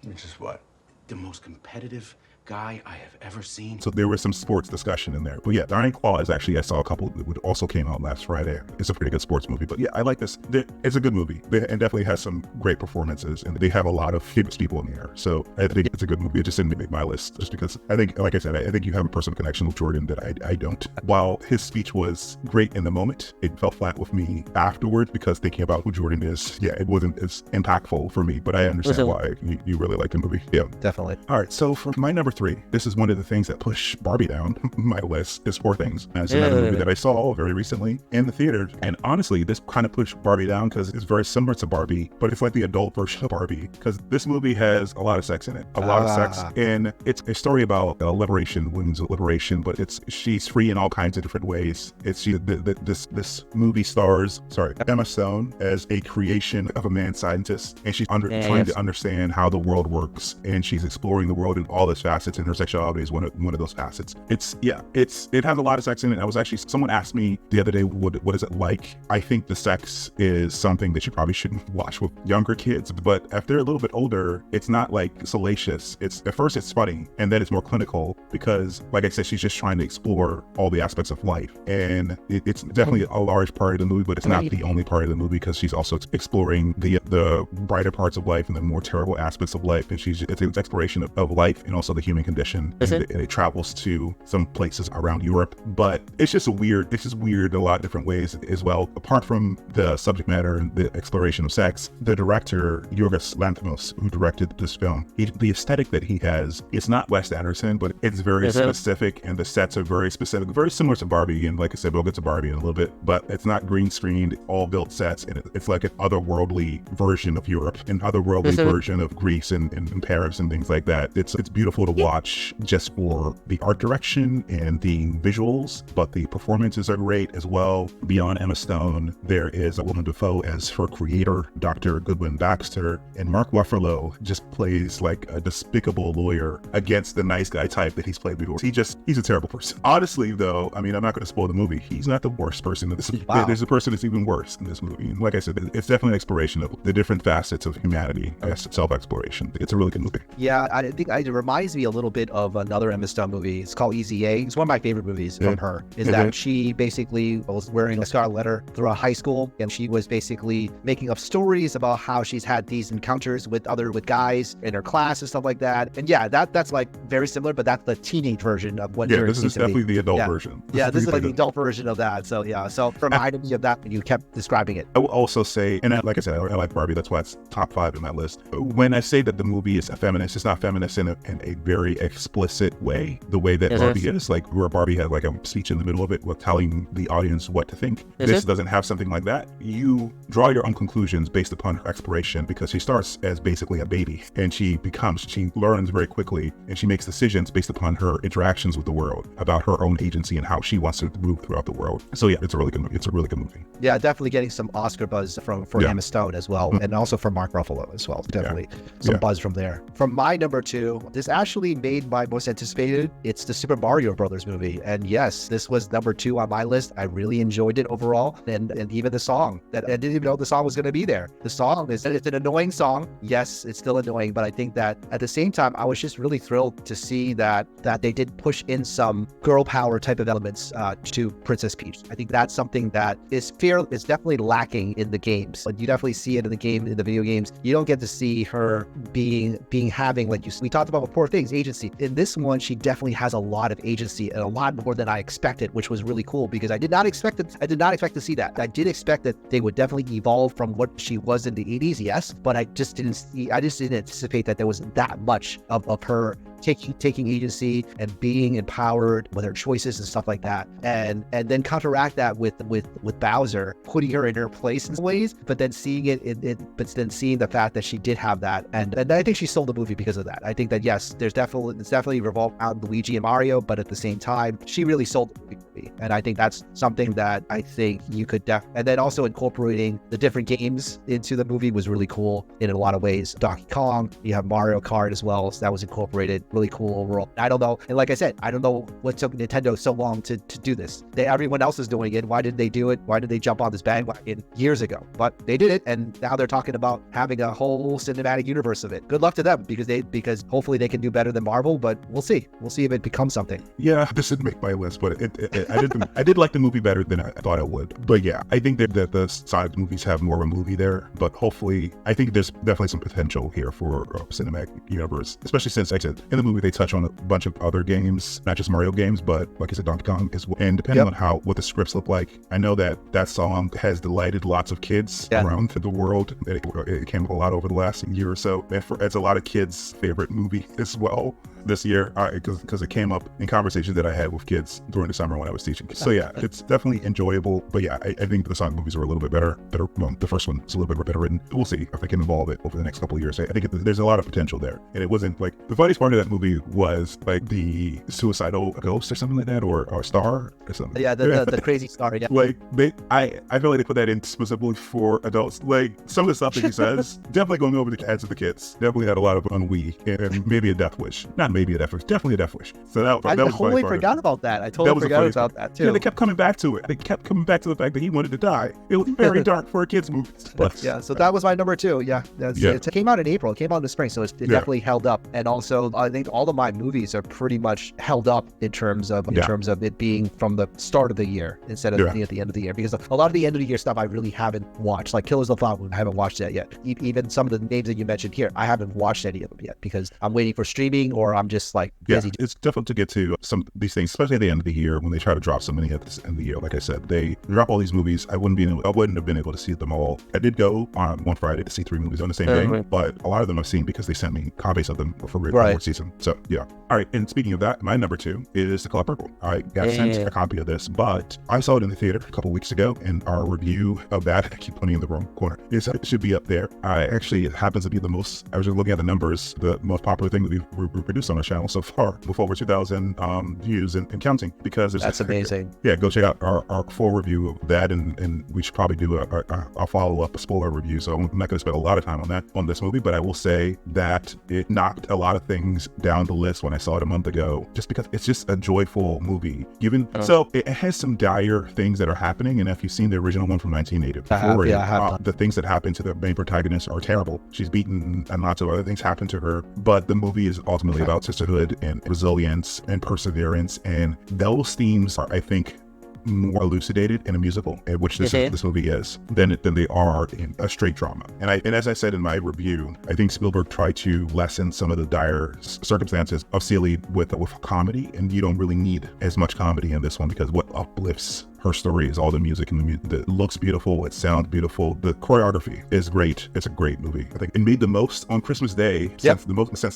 Which is what? The most competitive guy I have ever seen. So there was some sports discussion in there. But yeah, The Iron Claw is actually, I saw a couple that also came out last Friday. It's a pretty good sports movie. But yeah, I like this. It's a good movie. And definitely has some great performances. And they have a lot of famous people in there. So I think it's a good movie. It just didn't make my list just because I think, like I said, I think you have a personal connection with Jordan that I don't. While his speech was great in the moment, it fell flat with me afterwards because thinking about who Jordan is, yeah, it wasn't as impactful for me. But I understand why you really like the movie. Yeah. Definitely. All right, so for my number 3, this is one of the things that push Barbie down my list, is Poor Things. And it's another movie that I saw very recently in the theater. And honestly, this kind of pushed Barbie down because it's very similar to Barbie, but it's like the adult version of Barbie, because this movie has a lot of sex in it. A lot of sex. And it's a story about liberation, women's liberation, but she's free in all kinds of different ways. This movie stars, Emma Stone as a creation of a mad scientist, and she's trying to understand how the world works, and she's exploring the world in all its facets, and her sexuality is one of those facets. It has a lot of sex in it. Someone asked me the other day, what is it like? I think the sex is something that you probably shouldn't watch with younger kids, but if they're a little bit older, it's not like salacious. At first it's funny, and then it's more clinical, because like I said, she's just trying to explore all the aspects of life, and it's definitely a large part of the movie, but it's not the only part of the movie, because she's also exploring the brighter parts of life and the more terrible aspects of life, and it's an exploration of life and also the human condition. And it travels to some places around Europe, but it's just weird in a lot of different ways as well. Apart from the subject matter and the exploration of sex, the director Yorgos Lanthimos, who directed this film, the aesthetic that he has, it's not Wes Anderson, but it's very specific, and the sets are very specific, very similar to Barbie. And like I said, we'll get to Barbie in a little bit, but it's not green screened, all built sets, and it's like an otherworldly version of Europe, an otherworldly version of Greece and Paris and things like that. It's beautiful to watch just for the art direction and the visuals, but the performances are great as well. Beyond Emma Stone, there is Willem Dafoe as her creator, Dr. Goodwin Baxter, and Mark Ruffalo just plays like a despicable lawyer against the nice guy type that he's played before. He's a terrible person. Honestly, though, I mean, I'm not going to spoil the movie. He's not the worst person in this movie. Wow. There's a person that's even worse in this movie. And like I said, it's definitely an exploration of the different facets of humanity, I guess, self-exploration. It's a really good movie. Yeah, I think it reminds me a little bit of another Emma Stone movie. It's called Easy A. It's one of my favorite movies from her. Is that she basically was wearing a scarlet letter throughout high school, and she was basically making up stories about how she's had these encounters with guys in her class and stuff like that. And yeah, that's like very similar, but that's the teenage version of what. Yeah, this is definitely the adult version. This is like the adult version of that. So yeah, so reminded me of that when you kept describing it. I will also say, and like I said, I like Barbie. That's why it's top 5 in my list. When I say that the movie is a feminist, it's not feminist in a very explicit way, the way that Barbie is, like where Barbie had like a speech in the middle of it with telling the audience what to think. This doesn't have something like that. You draw your own conclusions based upon her exploration, because she starts as basically a baby, and she learns very quickly, and she makes decisions based upon her interactions with the world, about her own agency and how she wants to move throughout the world. So yeah, it's a really good movie. It's a really good movie. Yeah, definitely getting some Oscar buzz for Emma Stone as well, and also for Mark Ruffalo as well. Definitely some buzz from there. From my number 2, this actually made my most anticipated. It's the Super Mario Brothers movie, and yes, this was number 2 on my list. I really enjoyed it overall, and even the song, that I didn't even know the song was going to be there. The song it's an annoying song. Yes, it's still annoying, but I think that at the same time, I was just really thrilled to see that they did push in some girl power type of elements to Princess Peach. I think that's something that is definitely lacking in the games. Like, you definitely see it in the video games. You don't get to see her having, like we talked about with Poor Things. sometimes agency. In this one, she definitely has a lot of agency and a lot more than I expected, which was really cool because I did not expect it. I did not expect to see that. I did expect that they would definitely evolve from what she was in the 80s, yes, but I just didn't anticipate that there was that much of her taking agency and being empowered with her choices and stuff like that, and then counteract that with Bowser putting her in her place in ways, but then seeing seeing the fact that she did have that, and I think she sold the movie because of that. I think that yes, it's definitely revolved around Luigi and Mario, but at the same time, she really sold the movie, and I think that's something that I think you could and then also incorporating the different games into the movie was really cool in a lot of ways. Donkey Kong, you have Mario Kart as well, so that was incorporated. Really cool overall. I don't know, and like I said, I don't know what took Nintendo so long to do this. Everyone else is doing it. Why did they do it? Why did they jump on this bandwagon years ago? But they did it, and now they're talking about having a whole cinematic universe of it. Good luck to them, because hopefully they can do better than Marvel. But we'll see if it becomes something. Yeah, this didn't make my list, but I did like the movie better than I thought I would. But yeah, I think that the side movies have more of a movie there. But hopefully, I think there's definitely some potential here for a cinematic universe, especially since, like I said, in the movie they touch on a bunch of other games, not just Mario games, but like I said, Donkey Kong as well. And depending on what the scripts look like, I know that song has delighted lots of kids around the world. It came up a lot over the last year or so. And it's a lot of kids' favorite movie as well this year, because it came up in conversations that I had with kids during the summer when I was teaching. So yeah, it's definitely enjoyable. But yeah, I think the Sonic movies are a little bit better. Well, the first one is a little bit better written. We'll see if they can evolve it over the next couple of years. I think there's a lot of potential there. And it wasn't like, the funniest part of that movie was like the suicidal ghost or something like that, or star or something. Yeah, the crazy star. Yeah, like I feel like they put that in specifically for adults. Like some of the stuff that he says, definitely going over the heads of the kids. Definitely had a lot of ennui and maybe a death wish. Not maybe a death wish, definitely a death wish. So I totally forgot about that. I totally forgot about that too. Yeah, they kept coming back to it. They kept coming back to the fact that he wanted to die. It was very dark for a kid's movie. But yeah, so that was my number 2. Yeah, it came out in April. It came out in the spring, so it definitely held up. And also, I think all of my movies are pretty much held up in terms of it being from the start of the year instead of at the end of the year. Because a lot of the end of the year stuff I really haven't watched, like Killers of the Flower Moon. I haven't watched that yet. Even some of the names that you mentioned here, I haven't watched any of them yet because I'm waiting for streaming or I'm just like busy. Yeah, it's difficult to get to some of these things, especially at the end of the year when they try to drop so many at the end of the year. Like I said, they drop all these movies. I wouldn't have been able to see them all. I did go on one Friday to see 3 movies on the same day, but a lot of them I've seen because they sent me copies of them for reward season. So yeah. All right. And speaking of that, my number 2 is The Color Purple. I got sent a copy of this, but I saw it in the theater a couple weeks ago, and our review of that, I keep putting it in the wrong corner, it should be up there. It happens to be I was just looking at the numbers, the most popular thing that we've produced on our channel so far, with over 2,000 views and counting, because that's amazing. Yeah, go check out our full review of that, and we should probably do a follow-up, a spoiler review. So I'm not going to spend a lot of time on this movie, but I will say that it knocked a lot of things down the list when I saw it a month ago, just because it's just a joyful movie. So it has some dire things that are happening, and if you've seen the original one from 1984, the things that happen to the main protagonist are terrible. She's beaten, and lots of other things happen to her. But the movie is ultimately about sisterhood and resilience and perseverance, and those themes are, I think, more elucidated in a musical, which this movie is, than they are in a straight drama. And as I said in my review, I think Spielberg tried to lessen some of the dire circumstances of Celie with comedy, and you don't really need as much comedy in this one, because what uplifts her story is all the music, and it looks beautiful, it sounds beautiful, the choreography is great. It's a great movie. I think it made the most on Christmas Day since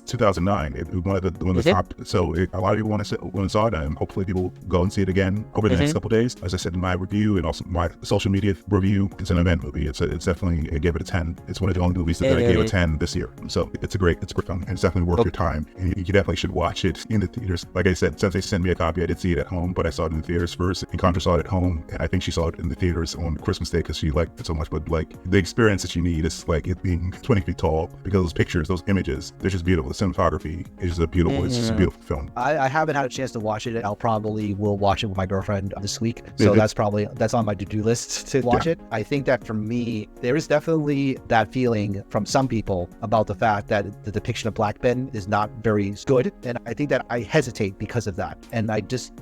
2009. It was one of the top. So a lot of people want to saw it, and hopefully people go and see it again over the next couple of days. As I said in my review and also my social media review, it's an event movie. It's definitely, I gave it a 10. It's one of the only movies that I gave a 10 this year. So it's a great film, and it's definitely worth your time. And you definitely should watch it in the theaters. Like I said, since they sent me a copy, I did see it at home, but I saw it in the theaters first, and Contra saw it at home. And I think she saw it in the theaters on Christmas Day because she liked it so much. But like, the experience that you need is like it being 20 feet tall, because those pictures, those images, they're just beautiful. The cinematography is just it's just a beautiful film. I haven't had a chance to watch it. I'll probably will watch it with my girlfriend this week. So that's on my to-do list to watch it. I think that for me, there is definitely that feeling from some people about the fact that the depiction of Black Ben is not very good. And I think that I hesitate because of that. And I just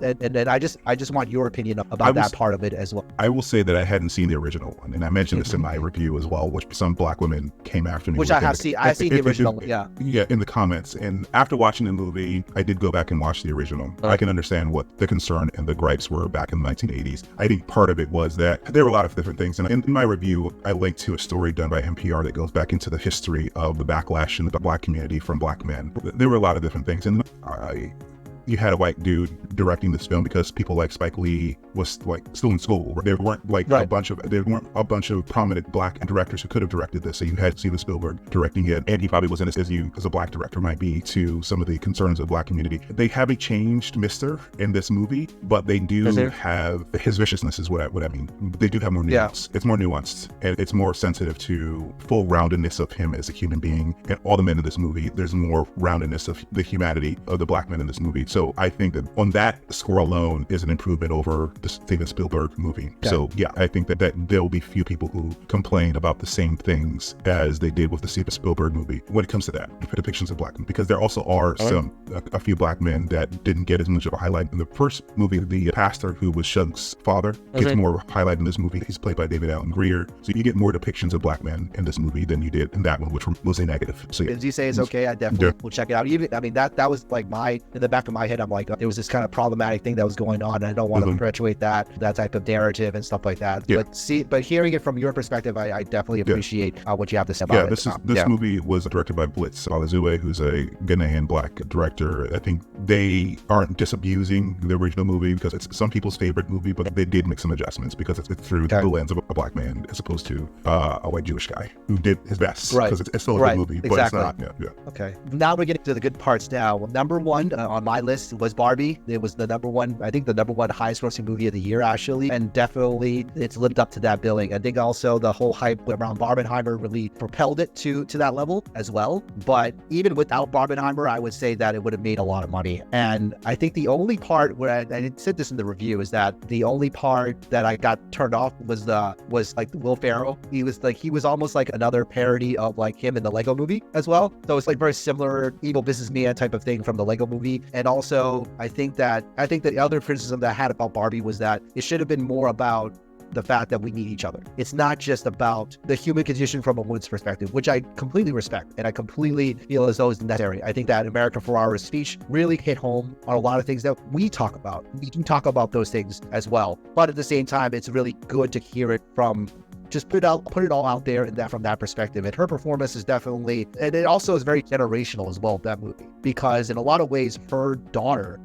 want your opinion about that. that part of it as well. I will say that I hadn't seen the original one, and I mentioned this in my review as well, which some black women came after me. Which I have seen. I've seen the original. Yeah. Yeah, in the comments. And after watching the movie, I did go back and watch the original. I can understand what the concern and the gripes were back in the 1980s. I think part of it was that there were a lot of different things. And in my review, I linked to a story done by NPR that goes back into the history of the backlash in the black community from black men. There were a lot of different things. And you had a white dude directing this film because people like Spike Lee was like still in school. There weren't like a bunch of prominent black directors who could have directed this. So you had Steven Spielberg directing it, and he probably wasn't as a black director might be to some of the concerns of the black community. They haven't changed Mister in this movie, but they do have his viciousness is what I mean. They do have more nuance. It's more nuanced and it's more sensitive to full roundedness of him as a human being. And all the men in this movie, there's more roundedness of the humanity of the black men in this movie. So I think that on that score alone is an improvement over the Steven Spielberg movie. Okay. So yeah, I think that there will be few people who complain about the same things as they did with the Steven Spielberg movie when it comes to that, depictions of black men, because there also are a few black men that didn't get as much of a highlight in the first movie. The pastor who was Shug's father gets more highlight in this movie. He's played by David Allen Greer. So you get more depictions of black men in this movie than you did in that one, which was a negative. So yeah. As you say, it's okay. I definitely will check it out. Even, I mean, that was like in the back of my head, I'm like, there was this kind of problematic thing that was going on, and I don't want to perpetuate that type of narrative and stuff like that. Yeah. But hearing it from your perspective, I definitely appreciate what you have to say about it. This movie was directed by Blitz Alazue, who's a Ghanaian black director. I think they aren't disabusing the original movie because it's some people's favorite movie, but they did make some adjustments because it's through the lens of a black man as opposed to a white Jewish guy who did his best. Because it's still a good movie, but it's not. Okay. Now we're getting to the good parts now. Number one on my list was Barbie. It was the number one highest grossing movie of the year, actually. And definitely it's lived up to that billing. I think also the whole hype around Barbenheimer really propelled it to that level as well. But even without Barbenheimer, I would say that it would have made a lot of money. And I think the only part where I said this in the review is that the only part that I got turned off was like Will Ferrell. He was almost like another parody of like him in the Lego movie as well. So it's like very similar evil businessman type of thing from the Lego movie. And also I think the other criticism that I had about Barbie was that it should have been more about the fact that we need each other. It's not just about the human condition from a woman's perspective, which I completely respect and I completely feel as though is necessary. I think that America Ferrera's speech really hit home on a lot of things that we talk about. We do talk about those things as well, but at the same time, it's really good to hear it from just put it all out there and that from that perspective. And her performance is definitely, and it also is very generational as well, that movie, because in a lot of ways, her daughter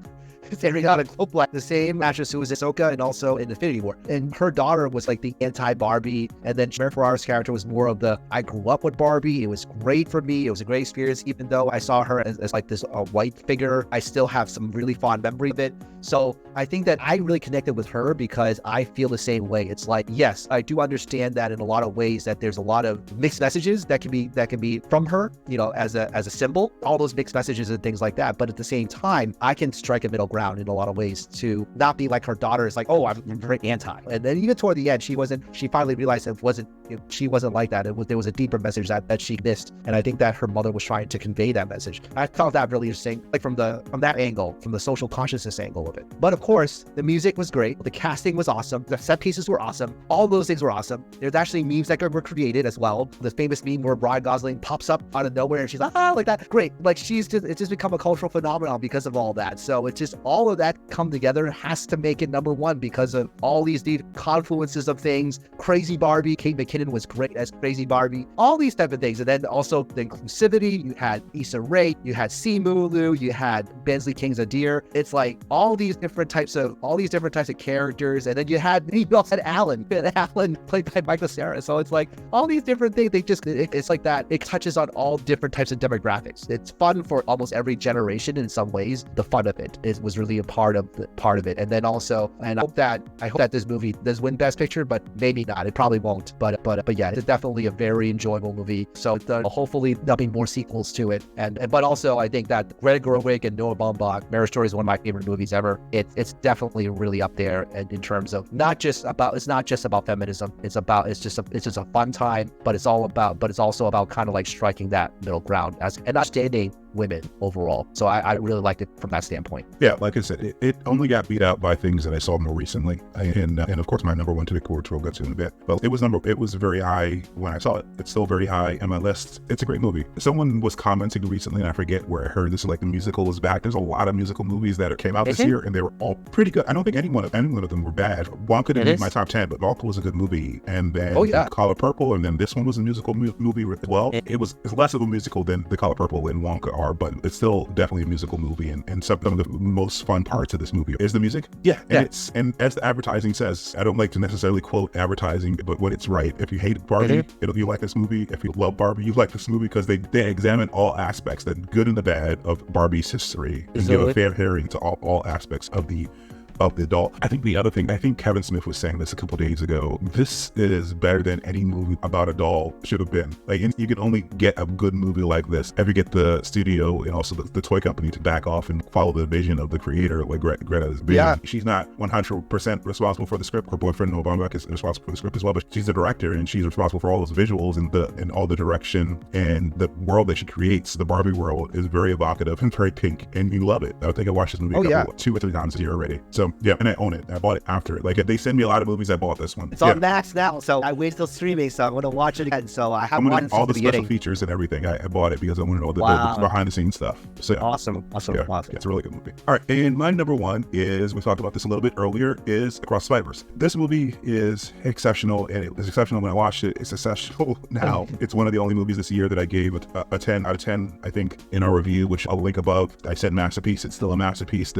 Ariana Grande, the same actress who was in Ahsoka and also in Infinity War. And her daughter was like the anti-Barbie. And then Mary Ferrara's character was more of I grew up with Barbie. It was great for me. It was a great experience. Even though I saw her as like this white figure, I still have some really fond memory of it. So I think that I really connected with her because I feel the same way. It's like, yes, I do understand that in a lot of ways that there's a lot of mixed messages that can be from her, as a symbol, all those mixed messages and things like that. But at the same time, I can strike a middle ground in a lot of ways to not be like her daughter is like, oh, I'm very anti. And then even toward the end, she finally realized she wasn't like that. There was a deeper message that she missed. And I think that her mother was trying to convey that message. I found that really interesting, like from that angle, from the social consciousness angle of it. But of course, the music was great. The casting was awesome. The set pieces were awesome. All those things were awesome. There's actually memes that were created as well. The famous meme where Ryan Gosling pops up out of nowhere and she's like, like that. Great. Like it's just become a cultural phenomenon because of all that. So it's just all of that come together has to make it number one because of all these confluences of things. Crazy Barbie, Kate McKinnon was great as Crazy Barbie, all these type of things. And then also the inclusivity, you had Issa Rae, you had Simu Liu, you had Bensley Kings-Adir. It's like all these different types of characters. And then you also had Alan played by Michael Cera. So it's like all these different things, it's like that. It touches on all different types of demographics. It's fun for almost every generation in some ways. The fun of it was really a part of it. And then also, and I hope that this movie does win Best Picture, but maybe not. It probably won't. But yeah, it's definitely a very enjoyable movie. So hopefully there'll be more sequels to it. But also I think that Greta Gerwig and Noah Baumbach, Marriage Story is one of my favorite movies ever. It's definitely really up there in terms of it's not just about feminism. It's just a fun time, but it's also about kind of like striking that middle ground and understanding women overall. So I really liked it from that standpoint. Yeah, like I said, it only got beat out by things that I saw more recently, and of course my number one to the core, which we'll get to in a bit. But it was very high when I saw it. It's still very high on my list. It's a great movie. Someone was commenting recently, and I forget where I heard this, like the musical is back. There's a lot of musical movies that came out this year, and they were all pretty good. I don't think any one of them were bad. Wonka didn't make my top 10, but Wonka was a good movie. And then Color Purple, and then this one was a musical movie as well. It's less of a musical than the Color Purple and Wonka are, but it's still definitely a musical movie. And some of the most fun parts of this movie is the music. And as the advertising says, I don't like to necessarily quote advertising, but when it's right, if you hate Barbie, you like this movie. If you love Barbie, you like this movie, because they examine all aspects, the good and the bad, of Barbie's history, and give a fair hearing to all aspects of the adult. I think Kevin Smith was saying this a couple days ago. This is better than any movie about a doll should have been. Like, you can only get a good movie like this if you get the studio and also the toy company to back off and follow the vision of the creator, like Greta's vision. Yeah. She's not 100% responsible for the script. Her boyfriend Noah Baumbach is responsible for the script as well, but she's the director, and she's responsible for all those visuals and all the direction, and the world that she creates. The Barbie world is very evocative and very pink, and you love it. I think I watched this movie 2 or 3 times a year already. So yeah, and I own it. I bought it after it. Like, if they send me a lot of movies, I bought this one. It's on Max now, so I wait till streaming, so I'm going to watch it again. So I haven't watched all the special features and everything. I bought it because I wanted to know the behind the scenes stuff. So yeah. Awesome. It's a really good movie. All right, and my number one is, we talked about this a little bit earlier, is Across the Spider-Verse. This movie is exceptional, and it was exceptional when I watched it. It's exceptional now. It's one of the only movies this year that I gave a 10 out of 10, I think, in our review, which I'll link above. I said masterpiece. It's still a masterpiece.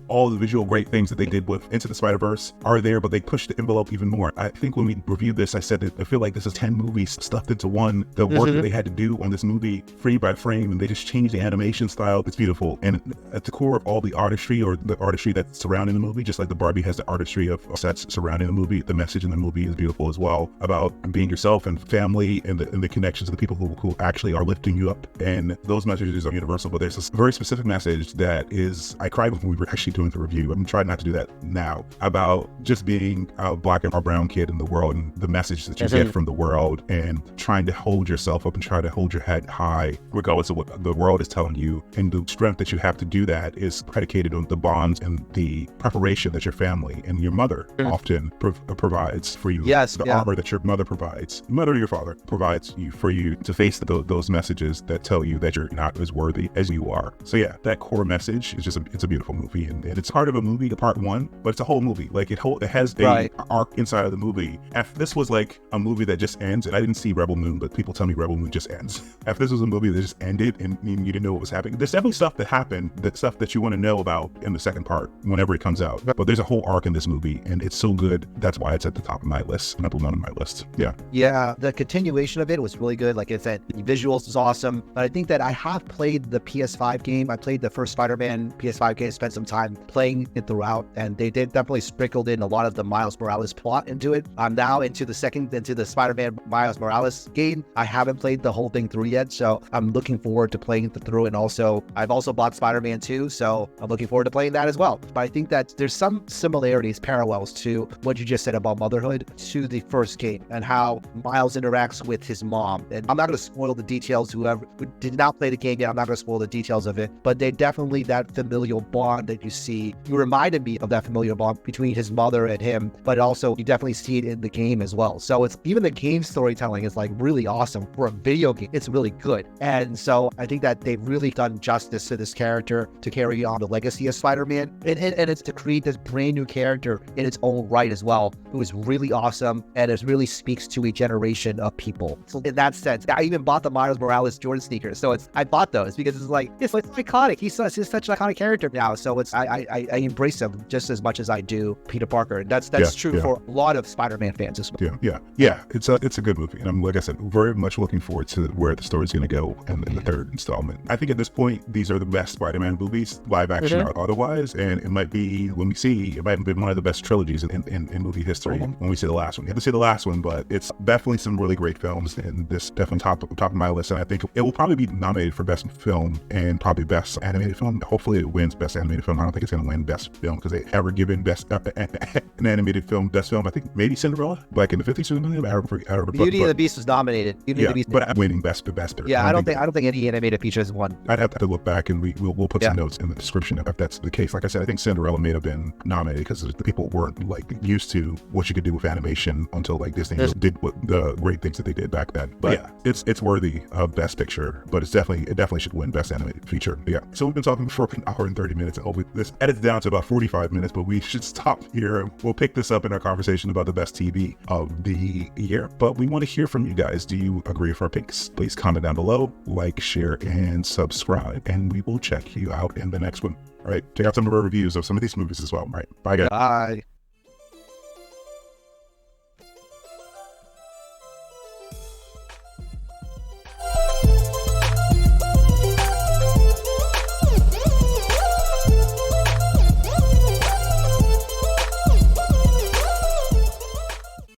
All the visual great things that they did with Into the Spider-Verse are there, but they pushed the envelope even more. I think when we reviewed this, I said that I feel like this is 10 movies stuffed into one. The work that they had to do on this movie, frame by frame, and they just changed the animation style. It's beautiful. And at the core of all the artistry, or the artistry that's surrounding the movie, just like the Barbie has the artistry of sets surrounding the movie, the message in the movie is beautiful as well, about being yourself and family, and the connections of the people who actually are lifting you up. And those messages are universal, but there's a very specific message that is, I cried when we were actually doing the review. I'm trying not to do that now, about just being a black or brown kid in the world, and the message that you get from the world, and trying to hold yourself up and try to hold your head high regardless of what the world is telling you. And the strength that you have to do that is predicated on the bonds and the preparation that your family and your mother often provides for you. Armor that your mother provides, mother or your father provides you, for you to face those messages that tell you that you're not as worthy as you are. So yeah, that core message is it's a beautiful movie, and it's part of a movie, part one, but it's a whole movie. Like, it has a arc inside of the movie. If this was like a movie that just ends, and I didn't see Rebel Moon, but people tell me Rebel Moon just ends. If this was a movie that just ended and you didn't know what was happening, there's definitely stuff that happened, that stuff that you want to know about in the second part whenever it comes out. But there's a whole arc in this movie, and it's so good. That's why it's at the top of my list, number one on my list. Yeah, the continuation of it was really good. Like I said, the visuals is awesome. But I think that I have played the PS5 game. I played the first Spider-Man PS5 game, spent some time playing it throughout, and they did definitely sprinkled in a lot of the Miles Morales plot into it. I'm now into the Spider-Man Miles Morales game. I haven't played the whole thing through yet, so I'm looking forward to playing it through. And also, I've also bought Spider-Man 2, so I'm looking forward to playing that as well. But I think that there's some similarities, parallels to what you just said about motherhood to the first game, and how Miles interacts with his mom. And I'm not going to spoil the details. Whoever who did not play the game yet, I'm not going to spoil the details of it, but they definitely, that familial bond that you see, you reminded me of that familial bond between his mother and him, but also you definitely see it in the game as well. So it's, even the game storytelling is like really awesome for a video game. It's really good. And so I think that they've really done justice to this character to carry on the legacy of Spider-Man, and it's to create this brand new character in its own right as well, who is really awesome, and it really speaks to a generation of people. So in that sense, I even bought the Miles Morales Jordan sneakers. So I bought those because it's iconic. He's such an iconic character now. So I embrace him just as much as I do Peter Parker. And that's true for a lot of Spider-Man fans as well. Yeah. It's a good movie. And I'm, like I said, very much looking forward to where the story's going to go in the third installment. I think at this point, these are the best Spider-Man movies, live action or otherwise. And it might be, it might have been one of the best trilogies in movie history when we see the last one. You have to see the last one, but it's definitely some really great films, and this definitely top of my list. And I think it will probably be nominated for best film and probably best animated film. Hopefully it wins best animated film. I don't think it's going to win best film because they ever given best an animated film best film. I think maybe Cinderella back in the 50s or something. Beauty and the Beast was nominated. Beauty and the Beast. But I'm winning best picture. Yeah, I don't think any animated feature has won. I'd have to look back and we'll put some notes in the description if that's the case. Like I said, I think Cinderella may have been nominated because the people weren't like used to what you could do with animation until like Disney did what the great things that they did back then. But yeah, it's worthy of best picture, but it definitely should win best animated feature. But yeah, so we've been talking for an hour and 30 minutes. Hopefully this edits down to about 45 minutes, but we should stop here. We'll pick this up in our conversation about the best TV of the year. But we want to hear from you guys. Do you agree with our picks? Please comment down below, like, share, and subscribe, and we will check you out in the next one. All right, check out some of our reviews of some of these movies as well. All right, bye guys. Bye.